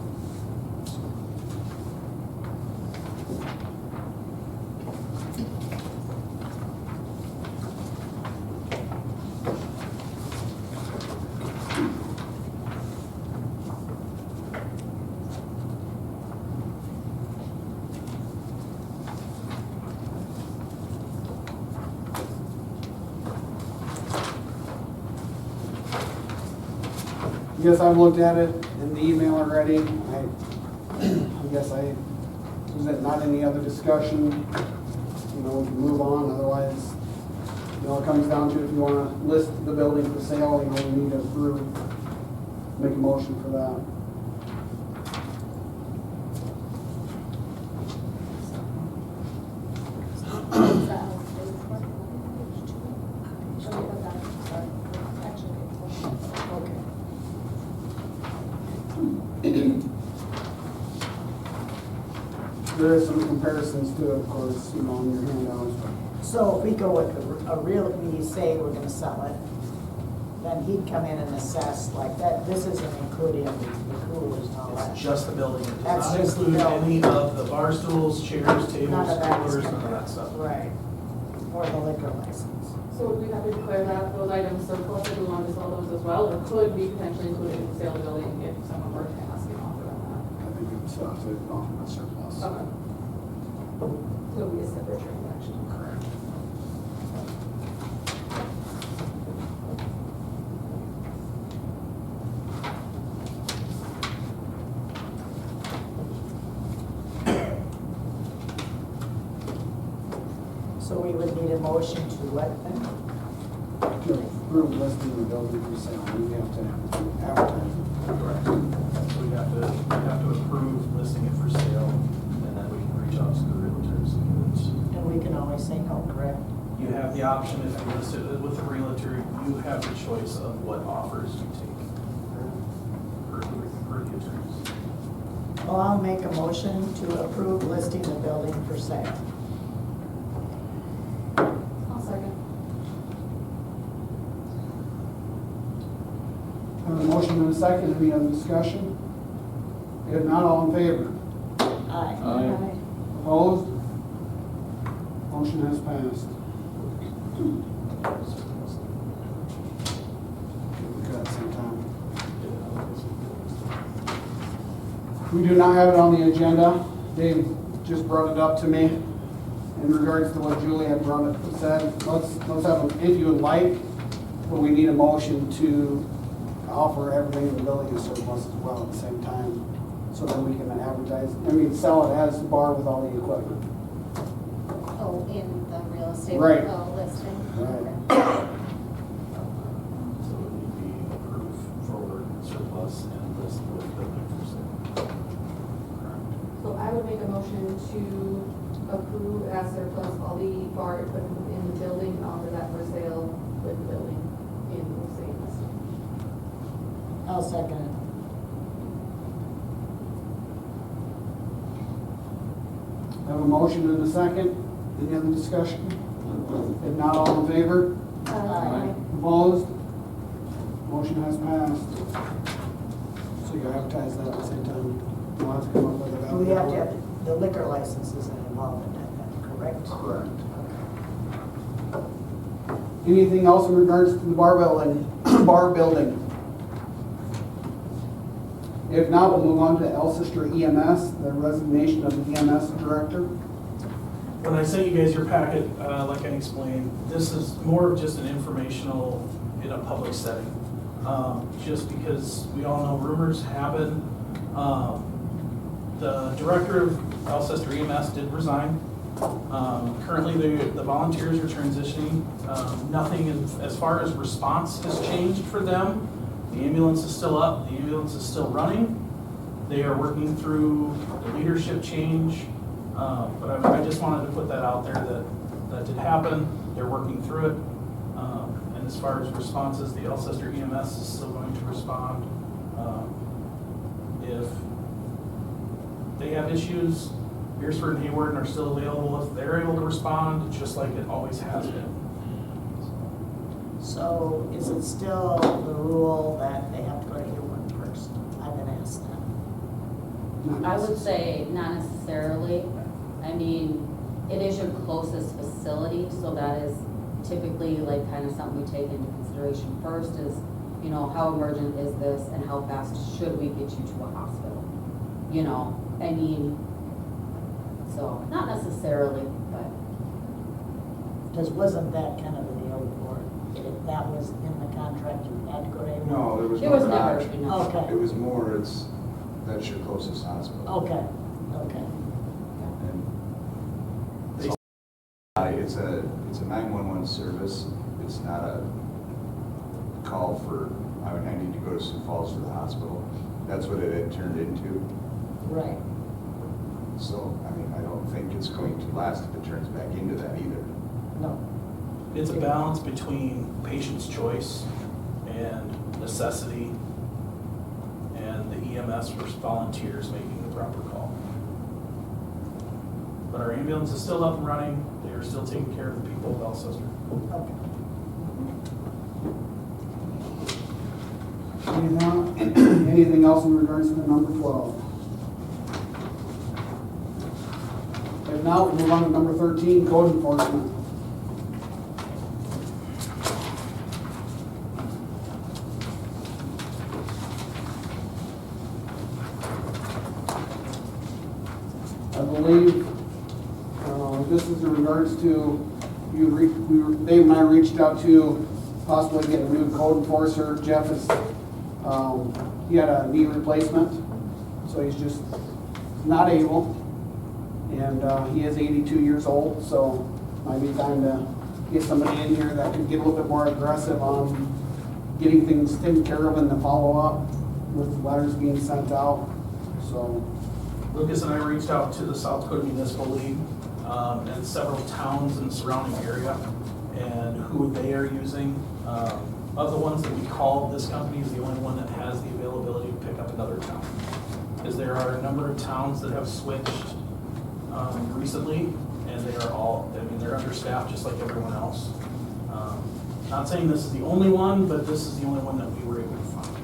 [SPEAKER 1] I guess I've looked at it in the email already. I guess is that not any other discussion? You know, we can move on, otherwise, you know, it comes down to if you wanna list the building for sale, you know, we need to approve, make a motion for that. There is some comparisons to it, of course, you know, on your handouts, but
[SPEAKER 3] So if we go with a real, we say we're gonna sell it, then he'd come in and assess like that. This isn't including the coolers and all that.
[SPEAKER 6] It's just the building, it
[SPEAKER 3] That's
[SPEAKER 6] does not
[SPEAKER 3] just the
[SPEAKER 6] include
[SPEAKER 3] building.
[SPEAKER 6] any of the bar stools, chairs, tables,
[SPEAKER 3] None of that is
[SPEAKER 6] coolers, none of
[SPEAKER 3] covered.
[SPEAKER 6] that stuff.
[SPEAKER 3] Right. Or the liquor license.
[SPEAKER 4] So would we have to declare that those items surplus if we wanted to sell those as well, or could we potentially include it in the sale of the building if someone were to ask an offer on
[SPEAKER 1] I think it's off the surplus.
[SPEAKER 4] that? Okay. So it would be a separate transaction.
[SPEAKER 1] Correct.
[SPEAKER 3] So we would need a motion to what then?
[SPEAKER 1] To approve listing the building for sale, we have to advertise it.
[SPEAKER 6] Correct. So we have to approve listing it for sale, and then we can reach out to the realtors.
[SPEAKER 3] And we can always say no, correct?
[SPEAKER 6] You have the option, if you list it with the realtor, you have the choice of what offers you take per the attorneys.
[SPEAKER 3] Well, I'll make a motion to approve listing the building for sale.
[SPEAKER 4] I'll second.
[SPEAKER 1] Have a motion and a second, any other discussion? If not, all in favor?
[SPEAKER 3] Aye.
[SPEAKER 1] Opposed? Motion has passed. We got some time. We do not have it on the agenda. Dave just brought it up to me in regards to what Julie had said. Let's have, if you would like, But we need a motion to offer everything in the building as surplus as well at the same time, so then we can advertise, sell it as the bar with all the equipment.
[SPEAKER 7] Oh, in the real estate
[SPEAKER 1] Right.
[SPEAKER 7] listing?
[SPEAKER 1] Right.
[SPEAKER 6] So it would be approved forward surplus and list with building for sale. Correct.
[SPEAKER 4] So I would make a motion to approve as surplus all the bar equipment in the building, offer that for sale with the building in the same listing.
[SPEAKER 3] I'll second it.
[SPEAKER 1] I have a motion and a second. Any other discussion? If not, all in favor?
[SPEAKER 3] Aye.
[SPEAKER 1] Opposed? Motion has passed. So you advertise that at the same time. You'll have to come up with a
[SPEAKER 3] Do we have to
[SPEAKER 1] value.
[SPEAKER 3] have, the liquor licenses involved in that, then, correct?
[SPEAKER 1] Correct. Anything else in regards to the bar building? If not, we'll move on to Elsister EMS, the resignation of the EMS director.
[SPEAKER 6] When I sent you guys your packet, like I explained, this is more of just an informational in a public setting. Just because we all know rumors happen. The director of Alcester EMS did resign. Currently, the volunteers are transitioning. Nothing as far as response has changed for them. The ambulance is still up, the ambulance is still running. They are working through the leadership change. But I just wanted to put that out there that did happen. They're working through it. And as far as responses, the Alcester EMS is still going to respond. If they have issues, Beersford and Hayward are still available. If they're able to respond, just like it always has been.
[SPEAKER 3] So is it still the rule that they have to go to Hayward first? I've been asked that.
[SPEAKER 9] I would say not necessarily. I mean, it is your closest facility, so that is typically like kind of something we take into consideration first is, you know, how emergent is this and how fast should we get you to a hospital? You know, I mean, so not necessarily, but.
[SPEAKER 3] Because wasn't that kind of the deal before? If that was in the contract, you had to go to Hayward?
[SPEAKER 2] No, there was
[SPEAKER 9] It
[SPEAKER 2] no
[SPEAKER 9] was never,
[SPEAKER 2] garage.
[SPEAKER 9] you know.
[SPEAKER 3] Okay,
[SPEAKER 2] It was more, that's your closest hospital.
[SPEAKER 3] okay, okay.
[SPEAKER 2] And it's a 911 service. It's not a call for, I need to go to Sioux Falls for the hospital. That's what it had turned into.
[SPEAKER 3] Right.
[SPEAKER 2] So, I mean, I don't think it's going to last if it turns back into that either.
[SPEAKER 3] No.
[SPEAKER 6] It's a balance between patient's choice and necessity and the EMS versus volunteers making the proper call. But our ambulance is still up and running. They are still taking care of the people of Alcester.
[SPEAKER 3] Okay.
[SPEAKER 1] Anything else in regards to number 12? If not, we'll move on to number 13, code enforcement. I believe this is in regards to, Dave and I reached out to possibly get a new code enforcer. Jeff is, he had a knee replacement, so he's just not able. And he is 82 years old, so might be time to get somebody in here that could get a little bit more aggressive on getting things taken care of in the follow-up with letters being sent out, so.
[SPEAKER 6] Lucas and I reached out to the South Dakota Municipal League and several towns in the surrounding area and who they are using. Of the ones that we called, this company is the only one that has the availability to pick up another town. Because there are a number of towns that have switched recently, and they are all, I mean, they're understaffed just like everyone else. Not saying this is the only one, but this is the only one that we were able to find.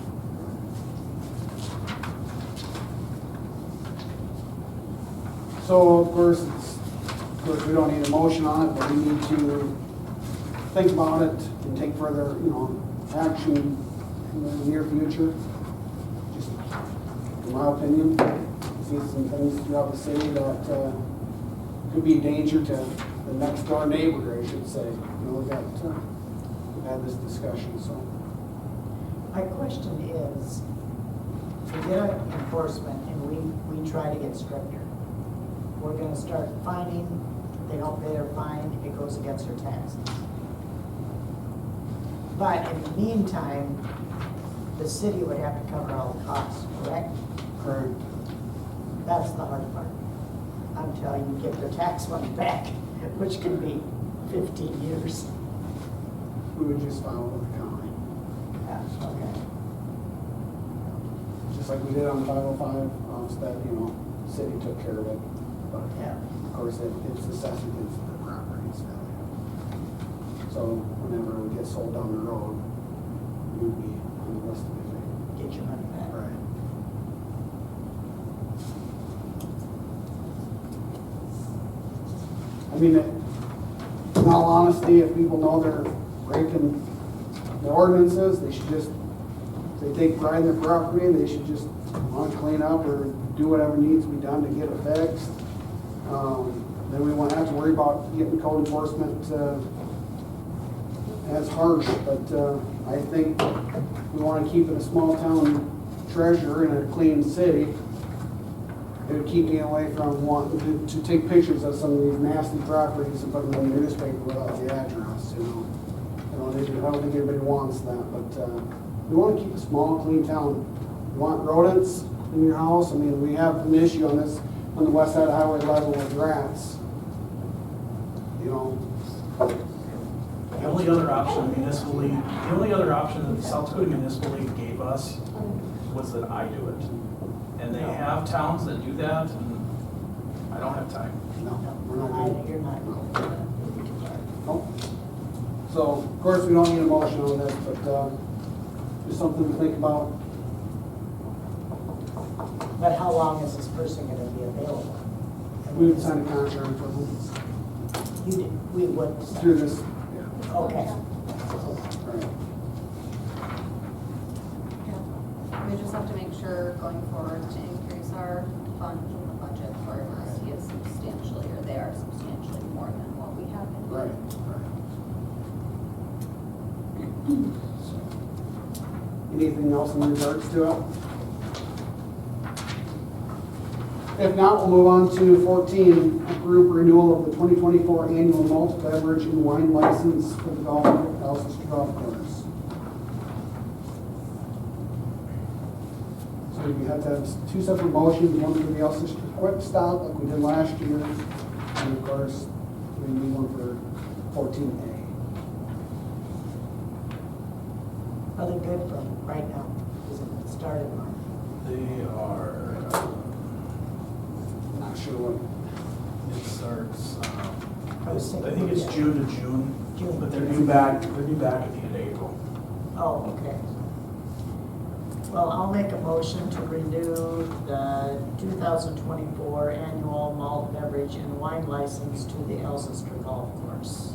[SPEAKER 1] So of course, we don't need a motion on it, but we need to think about it and take further, action in the near future. Just in my opinion, see some things throughout the city that could be a danger to the next door neighbor, I should say. We got had this discussion, so.
[SPEAKER 3] My question is, we get enforcement and we try to get stricter. We're gonna start fining, they don't pay their fine, it goes against their taxes. But in the meantime, the city would have to cover all the costs, correct?
[SPEAKER 1] Correct.
[SPEAKER 3] That's the hard part. Until you get their tax money back, which can be 15 years.
[SPEAKER 1] We would just file with the county,
[SPEAKER 3] Yeah, okay.
[SPEAKER 1] just like we did on 505, that, city took care of it. But
[SPEAKER 3] Yeah.
[SPEAKER 1] of course, it's assessed against the property's value. So whenever it would get sold down the road, we would be on the list of it.
[SPEAKER 3] Get your money back.
[SPEAKER 1] Right. I mean, in all honesty, if people know they're breaking the ordinances, they should just, if they take pride in their property, they should just want to clean up or do whatever needs to be done to get it fixed. Then we won't have to worry about getting code enforcement as harsh, but I think we want to keep it a small town treasure in a clean city. It would keep me away from wanting to take pictures of some of these nasty properties and put them in the newspaper without the address, I don't think anybody wants that, but we want to keep a small, clean town. You want rodents in your house? I mean, we have an issue on the west side of Highway 11 with rats.
[SPEAKER 6] The only other option municipally, the only other option that the South Dakota Municipal League gave us was that I do it. And they have towns that do that, and I don't have time.
[SPEAKER 1] No, we're not doing
[SPEAKER 3] You're not.
[SPEAKER 1] Nope. So, of course, we don't need a motion on this, but just something to think about.
[SPEAKER 3] But how long is this person gonna be available?
[SPEAKER 1] We would sign a contract with them
[SPEAKER 3] We would.
[SPEAKER 1] through this.
[SPEAKER 3] Okay.
[SPEAKER 1] Right.
[SPEAKER 7] We just have to make sure going forward to increase our funds in the budget for MSC is substantially, or they are substantially more than what we have in.
[SPEAKER 1] Right. Anything else in regards to it? If not, we'll move on to 14, approve renewal of the 2024 annual malt beverage and wine license for the Alcester Golf Course. So you have to have two separate motions, one for the Alcester Quick Stop like we did last year, and of course, we need one for 14A.
[SPEAKER 3] Are they good from right now? Is it started on?
[SPEAKER 6] They are,
[SPEAKER 1] Not sure what.
[SPEAKER 6] it starts,
[SPEAKER 3] I was thinking,
[SPEAKER 6] I think it's
[SPEAKER 3] yeah.
[SPEAKER 6] June to June,
[SPEAKER 3] June.
[SPEAKER 6] but they're due back at the end of April.
[SPEAKER 3] Oh, okay. Well, I'll make a motion to renew the 2024 annual malt beverage and wine license to the Alcester Golf Course.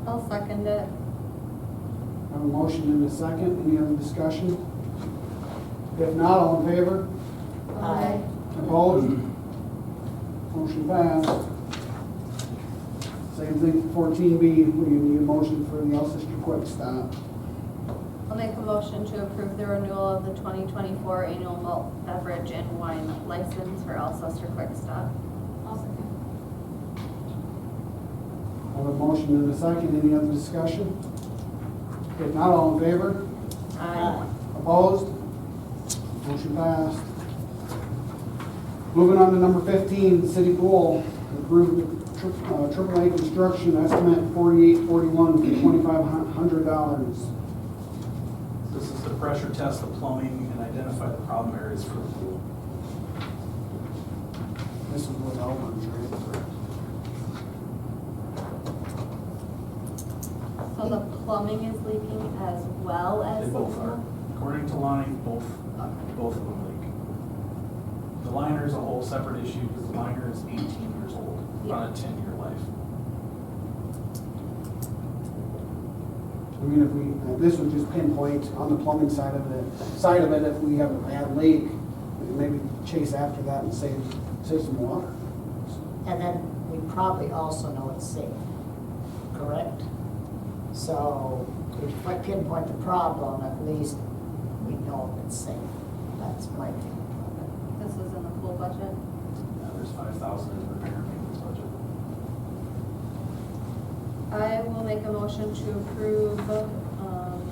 [SPEAKER 7] I'll second it.
[SPEAKER 1] I have a motion and a second. Any other discussion? If not, all in favor?
[SPEAKER 3] Aye.
[SPEAKER 1] Opposed? Motion passed. Same thing for 14B. We need a motion for the Alcester Quick Stop.
[SPEAKER 7] I'll make a motion to approve the renewal of the 2024 annual malt beverage and wine license for Alcester Quick Stop.
[SPEAKER 4] I'll second.
[SPEAKER 1] I have a motion and a second. Any other discussion? If not, all in favor?
[SPEAKER 3] Aye.
[SPEAKER 1] Opposed? Motion passed. Moving on to number 15, city pool. Approve AAA construction estimate 4841 for $2,500.
[SPEAKER 6] This is to pressure test the plumbing and identify the problem areas for the pool.
[SPEAKER 1] This is what Elmer's, right?
[SPEAKER 7] So the plumbing is leaking as well as
[SPEAKER 6] They
[SPEAKER 7] the
[SPEAKER 6] both are.
[SPEAKER 7] pool?
[SPEAKER 6] According to Lonnie, both of them leak. The liner is a whole separate issue because the liner is 18 years old on a 10-year life.
[SPEAKER 1] I mean, if we, this would just pinpoint on the plumbing side of it, if we have a bad leak, maybe chase after that and save some water.
[SPEAKER 3] And then we probably also know it's safe, correct? So if I pinpoint the problem, at least we know if it's safe. That's my opinion on
[SPEAKER 4] This is in the full budget.
[SPEAKER 6] Yeah, there's 5,000 in the repair and maintenance budget.
[SPEAKER 10] I will make a motion to approve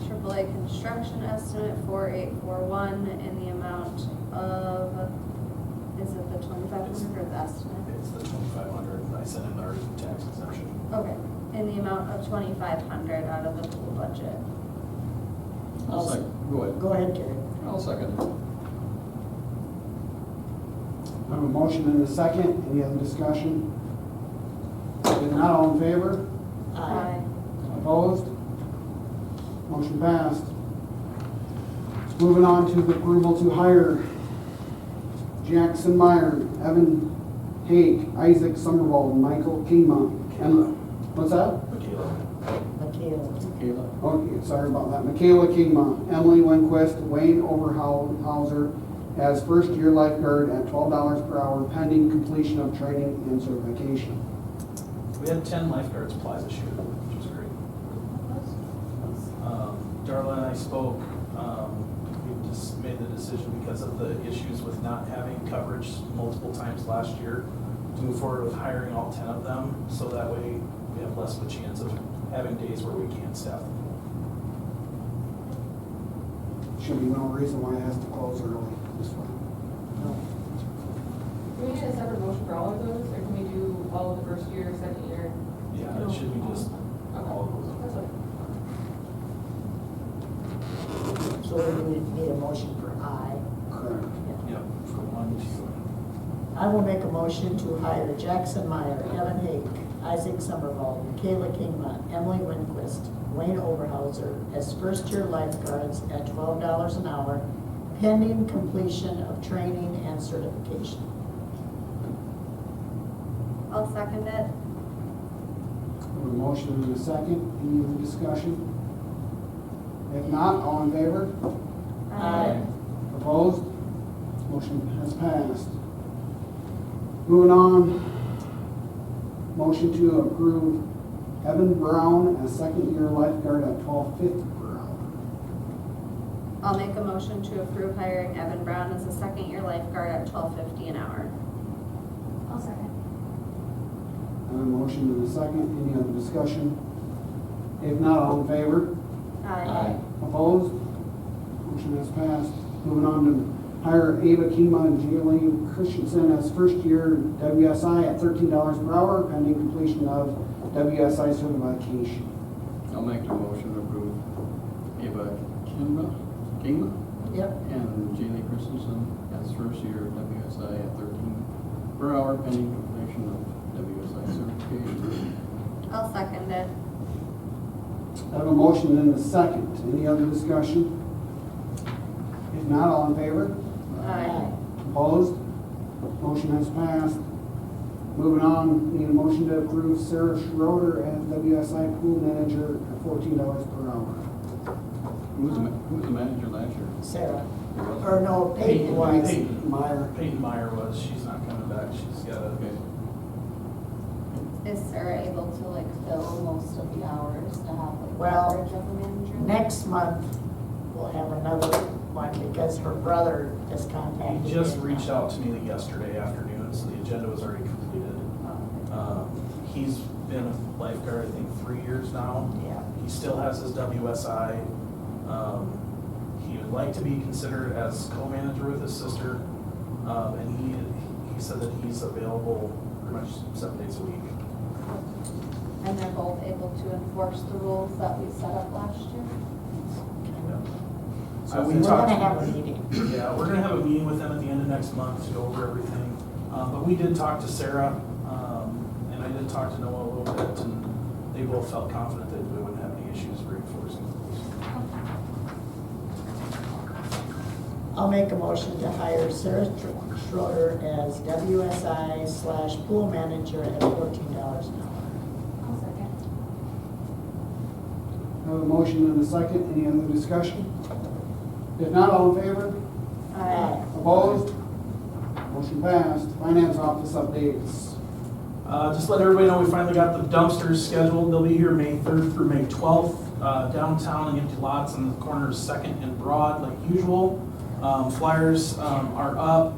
[SPEAKER 10] AAA construction estimate 4841 in the amount of, is it the 2,500 or the estimate?
[SPEAKER 6] It's the 2,500, I sent in our tax exemption.
[SPEAKER 10] Okay, in the amount of 2,500 out of the pool budget.
[SPEAKER 3] I'll
[SPEAKER 2] second. Go
[SPEAKER 3] it.
[SPEAKER 2] ahead.
[SPEAKER 3] Go ahead, Gary.
[SPEAKER 2] I'll second it.
[SPEAKER 1] I have a motion and a second. Any other discussion? If not, all in favor?
[SPEAKER 3] Aye.
[SPEAKER 1] Opposed? Motion passed. Moving on to the approval to hire Jackson Meyer, Evan Haig, Isaac Summervall, Michael Kingma. And, what's that?
[SPEAKER 6] Michaela.
[SPEAKER 3] Michaela.
[SPEAKER 2] Kayla?
[SPEAKER 1] Okay, sorry about that. Michaela Kingma, Emily Winquist, Wayne Overhauser as first-year lifeguard at $12 per hour pending completion of training and certification.
[SPEAKER 6] We had 10 lifeguards apply this year, which was great. Darla and I spoke, we just made the decision because of the issues with not having coverage multiple times last year to move forward with hiring all 10 of them, so that way we have less of a chance of having days where we can't staff them.
[SPEAKER 1] Should be no reason why it has to close early this way.
[SPEAKER 3] No.
[SPEAKER 4] Do we need a separate motion for all of those, or can we do all of the first year, second year?
[SPEAKER 6] Yeah, it should be just all of those.
[SPEAKER 4] That's okay.
[SPEAKER 3] So we need a motion for I.
[SPEAKER 1] Correct.
[SPEAKER 6] Yep, for 1, 2.
[SPEAKER 3] I will make a motion to hire Jackson Meyer, Evan Haig, Isaac Summervall, Michaela Kingma, Emily Winquist, Wayne Overhauser as first-year lifeguards at $12 an hour, pending completion of training and certification.
[SPEAKER 10] I'll second it.
[SPEAKER 1] We have a motion and a second. Any other discussion? If not, all in favor?
[SPEAKER 3] Aye.
[SPEAKER 1] Opposed? Motion has passed. Moving on, motion to approve Evan Brown as second-year lifeguard at $12.50 per hour.
[SPEAKER 10] I'll make a motion to approve hiring Evan Brown as a second-year lifeguard at $12.50 an hour.
[SPEAKER 7] I'll second.
[SPEAKER 1] I have a motion and a second. Any other discussion? If not, all in favor?
[SPEAKER 10] Aye.
[SPEAKER 1] Opposed? Motion has passed. Moving on to hire Ava Kima and Julie Christensen as first-year WSI at $13 per hour, pending completion of WSI certification.
[SPEAKER 2] I'll make the motion to approve Ava Kingma
[SPEAKER 3] Yep.
[SPEAKER 2] and Julie Christensen as first year WSI at 13 per hour pending completion of WSI certification.
[SPEAKER 10] I'll second it.
[SPEAKER 1] I have a motion and a second. Any other discussion? If not, all in favor?
[SPEAKER 10] Aye.
[SPEAKER 1] Opposed? Motion has passed. Moving on, need a motion to approve Sarah Schroeder as WSI pool manager at $14 per hour.
[SPEAKER 2] Who was the manager last year?
[SPEAKER 3] Sarah. Or no, Peyton was.
[SPEAKER 6] Peyton.
[SPEAKER 1] Meyer.
[SPEAKER 6] Peyton Meyer was, she's not coming back, she's got a,
[SPEAKER 2] Okay.
[SPEAKER 9] Is Sarah able to like fill most of the hours to have the
[SPEAKER 3] Well,
[SPEAKER 9] coverage of the manager?
[SPEAKER 3] Next month, we'll have another one because her brother is contacted.
[SPEAKER 6] he just
[SPEAKER 3] me.
[SPEAKER 6] reached out to me yesterday afternoon, so the agenda was already completed. He's been a lifeguard, I think, 3 years now.
[SPEAKER 3] Yeah.
[SPEAKER 6] He still has his WSI. He would like to be considered as co-manager with his sister. And he said that he's available pretty much 7 days a week.
[SPEAKER 10] And they're both able to enforce the rules that we set up last year.
[SPEAKER 6] So
[SPEAKER 3] We're
[SPEAKER 6] we talked.
[SPEAKER 3] gonna have a meeting.
[SPEAKER 6] Yeah, we're gonna have a meeting with them at the end of next month to go over everything. But we did talk to Sarah, and I did talk to Noah a little bit, and they both felt confident that we wouldn't have any issues reinforcing those.
[SPEAKER 3] I'll make a motion to hire Sarah Schroeder as WSI/pool manager at $14 an hour.
[SPEAKER 7] I'll second.
[SPEAKER 1] I have a motion and a second. Any other discussion? If not, all in favor?
[SPEAKER 3] Aye.
[SPEAKER 1] Opposed? Motion passed. Finance office updates.
[SPEAKER 6] Just let everybody know, we finally got the dumpsters scheduled. They'll be here May 3rd through May 12th, downtown and empty lots on the corners 2nd and Broad like usual. Flyers are up,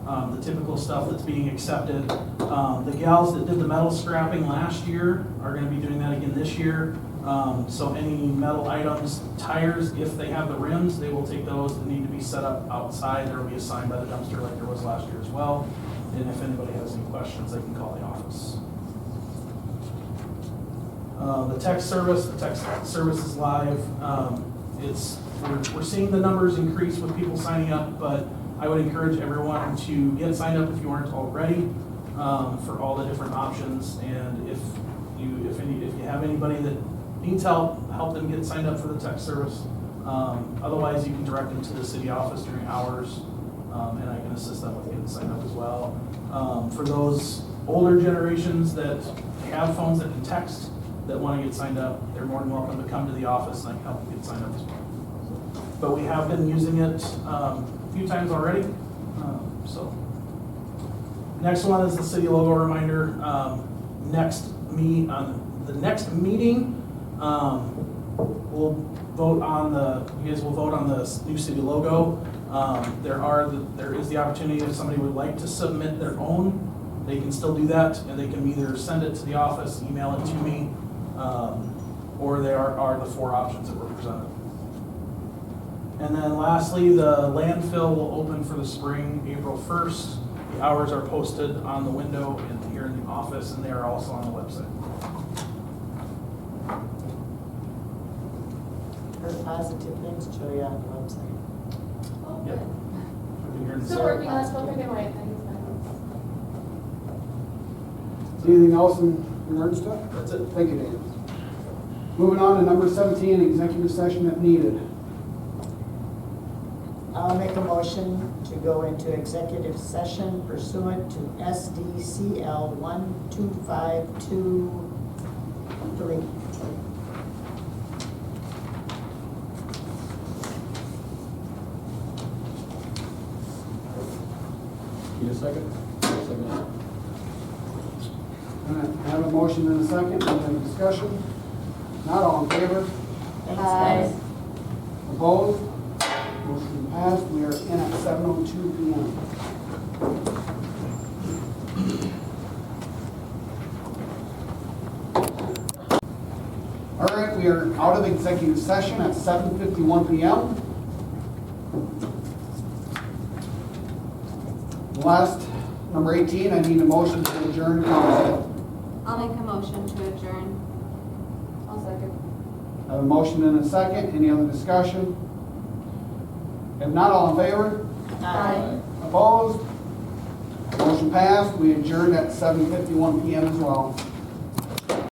[SPEAKER 6] the typical stuff that's being accepted. The gals that did the metal scrapping last year are gonna be doing that again this year. So any metal items, tires, if they have the rims, they will take those that need to be set up outside. There will be a sign by the dumpster like there was last year as well. And if anybody has any questions, they can call the office. The text service is live. We're seeing the numbers increase with people signing up, but I would encourage everyone to get signed up if you aren't already, for all the different options. And if you have anybody that needs help them get signed up for the text service. Otherwise, you can direct them to the city office during hours, and I can assist them with getting signed up as well. For those older generations that have phones that can text, that want to get signed up, they're more than welcome to come to the office and I can help them get signed up as well. But we have been using it a few times already. So next one is the city logo reminder. The next meeting, we'll vote on you guys will vote on the new city logo. There is the opportunity if somebody would like to submit their own, they can still do that, and they can either send it to the office, email it to me, or there are the 4 options that were presented. And then lastly, the landfill will open for the spring, April 1st. The hours are posted on the window and here in the office, and they are also on the website.
[SPEAKER 3] Heard positive things, Joey, on the website.
[SPEAKER 4] Oh,
[SPEAKER 6] Yep.
[SPEAKER 4] good.
[SPEAKER 6] I've been hearing
[SPEAKER 4] Still
[SPEAKER 6] the-
[SPEAKER 4] working on it, still thinking right things.
[SPEAKER 1] Anything else in regards to it?
[SPEAKER 6] That's it.
[SPEAKER 1] Thank you, Dan. Moving on to number 17, executive session if needed.
[SPEAKER 3] I'll make a motion to go into executive session pursuant to SDCL 12523.
[SPEAKER 2] Need a second?
[SPEAKER 1] I have a motion and a second, any discussion? Not all in favor?
[SPEAKER 3] Thanks, guys.
[SPEAKER 1] Opposed? Motion passed. We are in at 7:02 PM. All right, we are out of executive session at 7:51 PM. Last, number 18, I need a motion to adjourn council.
[SPEAKER 10] I'll make a motion to adjourn.
[SPEAKER 4] I'll second.
[SPEAKER 1] I have a motion and a second. Any other discussion? If not, all in favor?
[SPEAKER 3] Aye.
[SPEAKER 1] Opposed? Motion passed. We adjourned at 7:51 PM as well.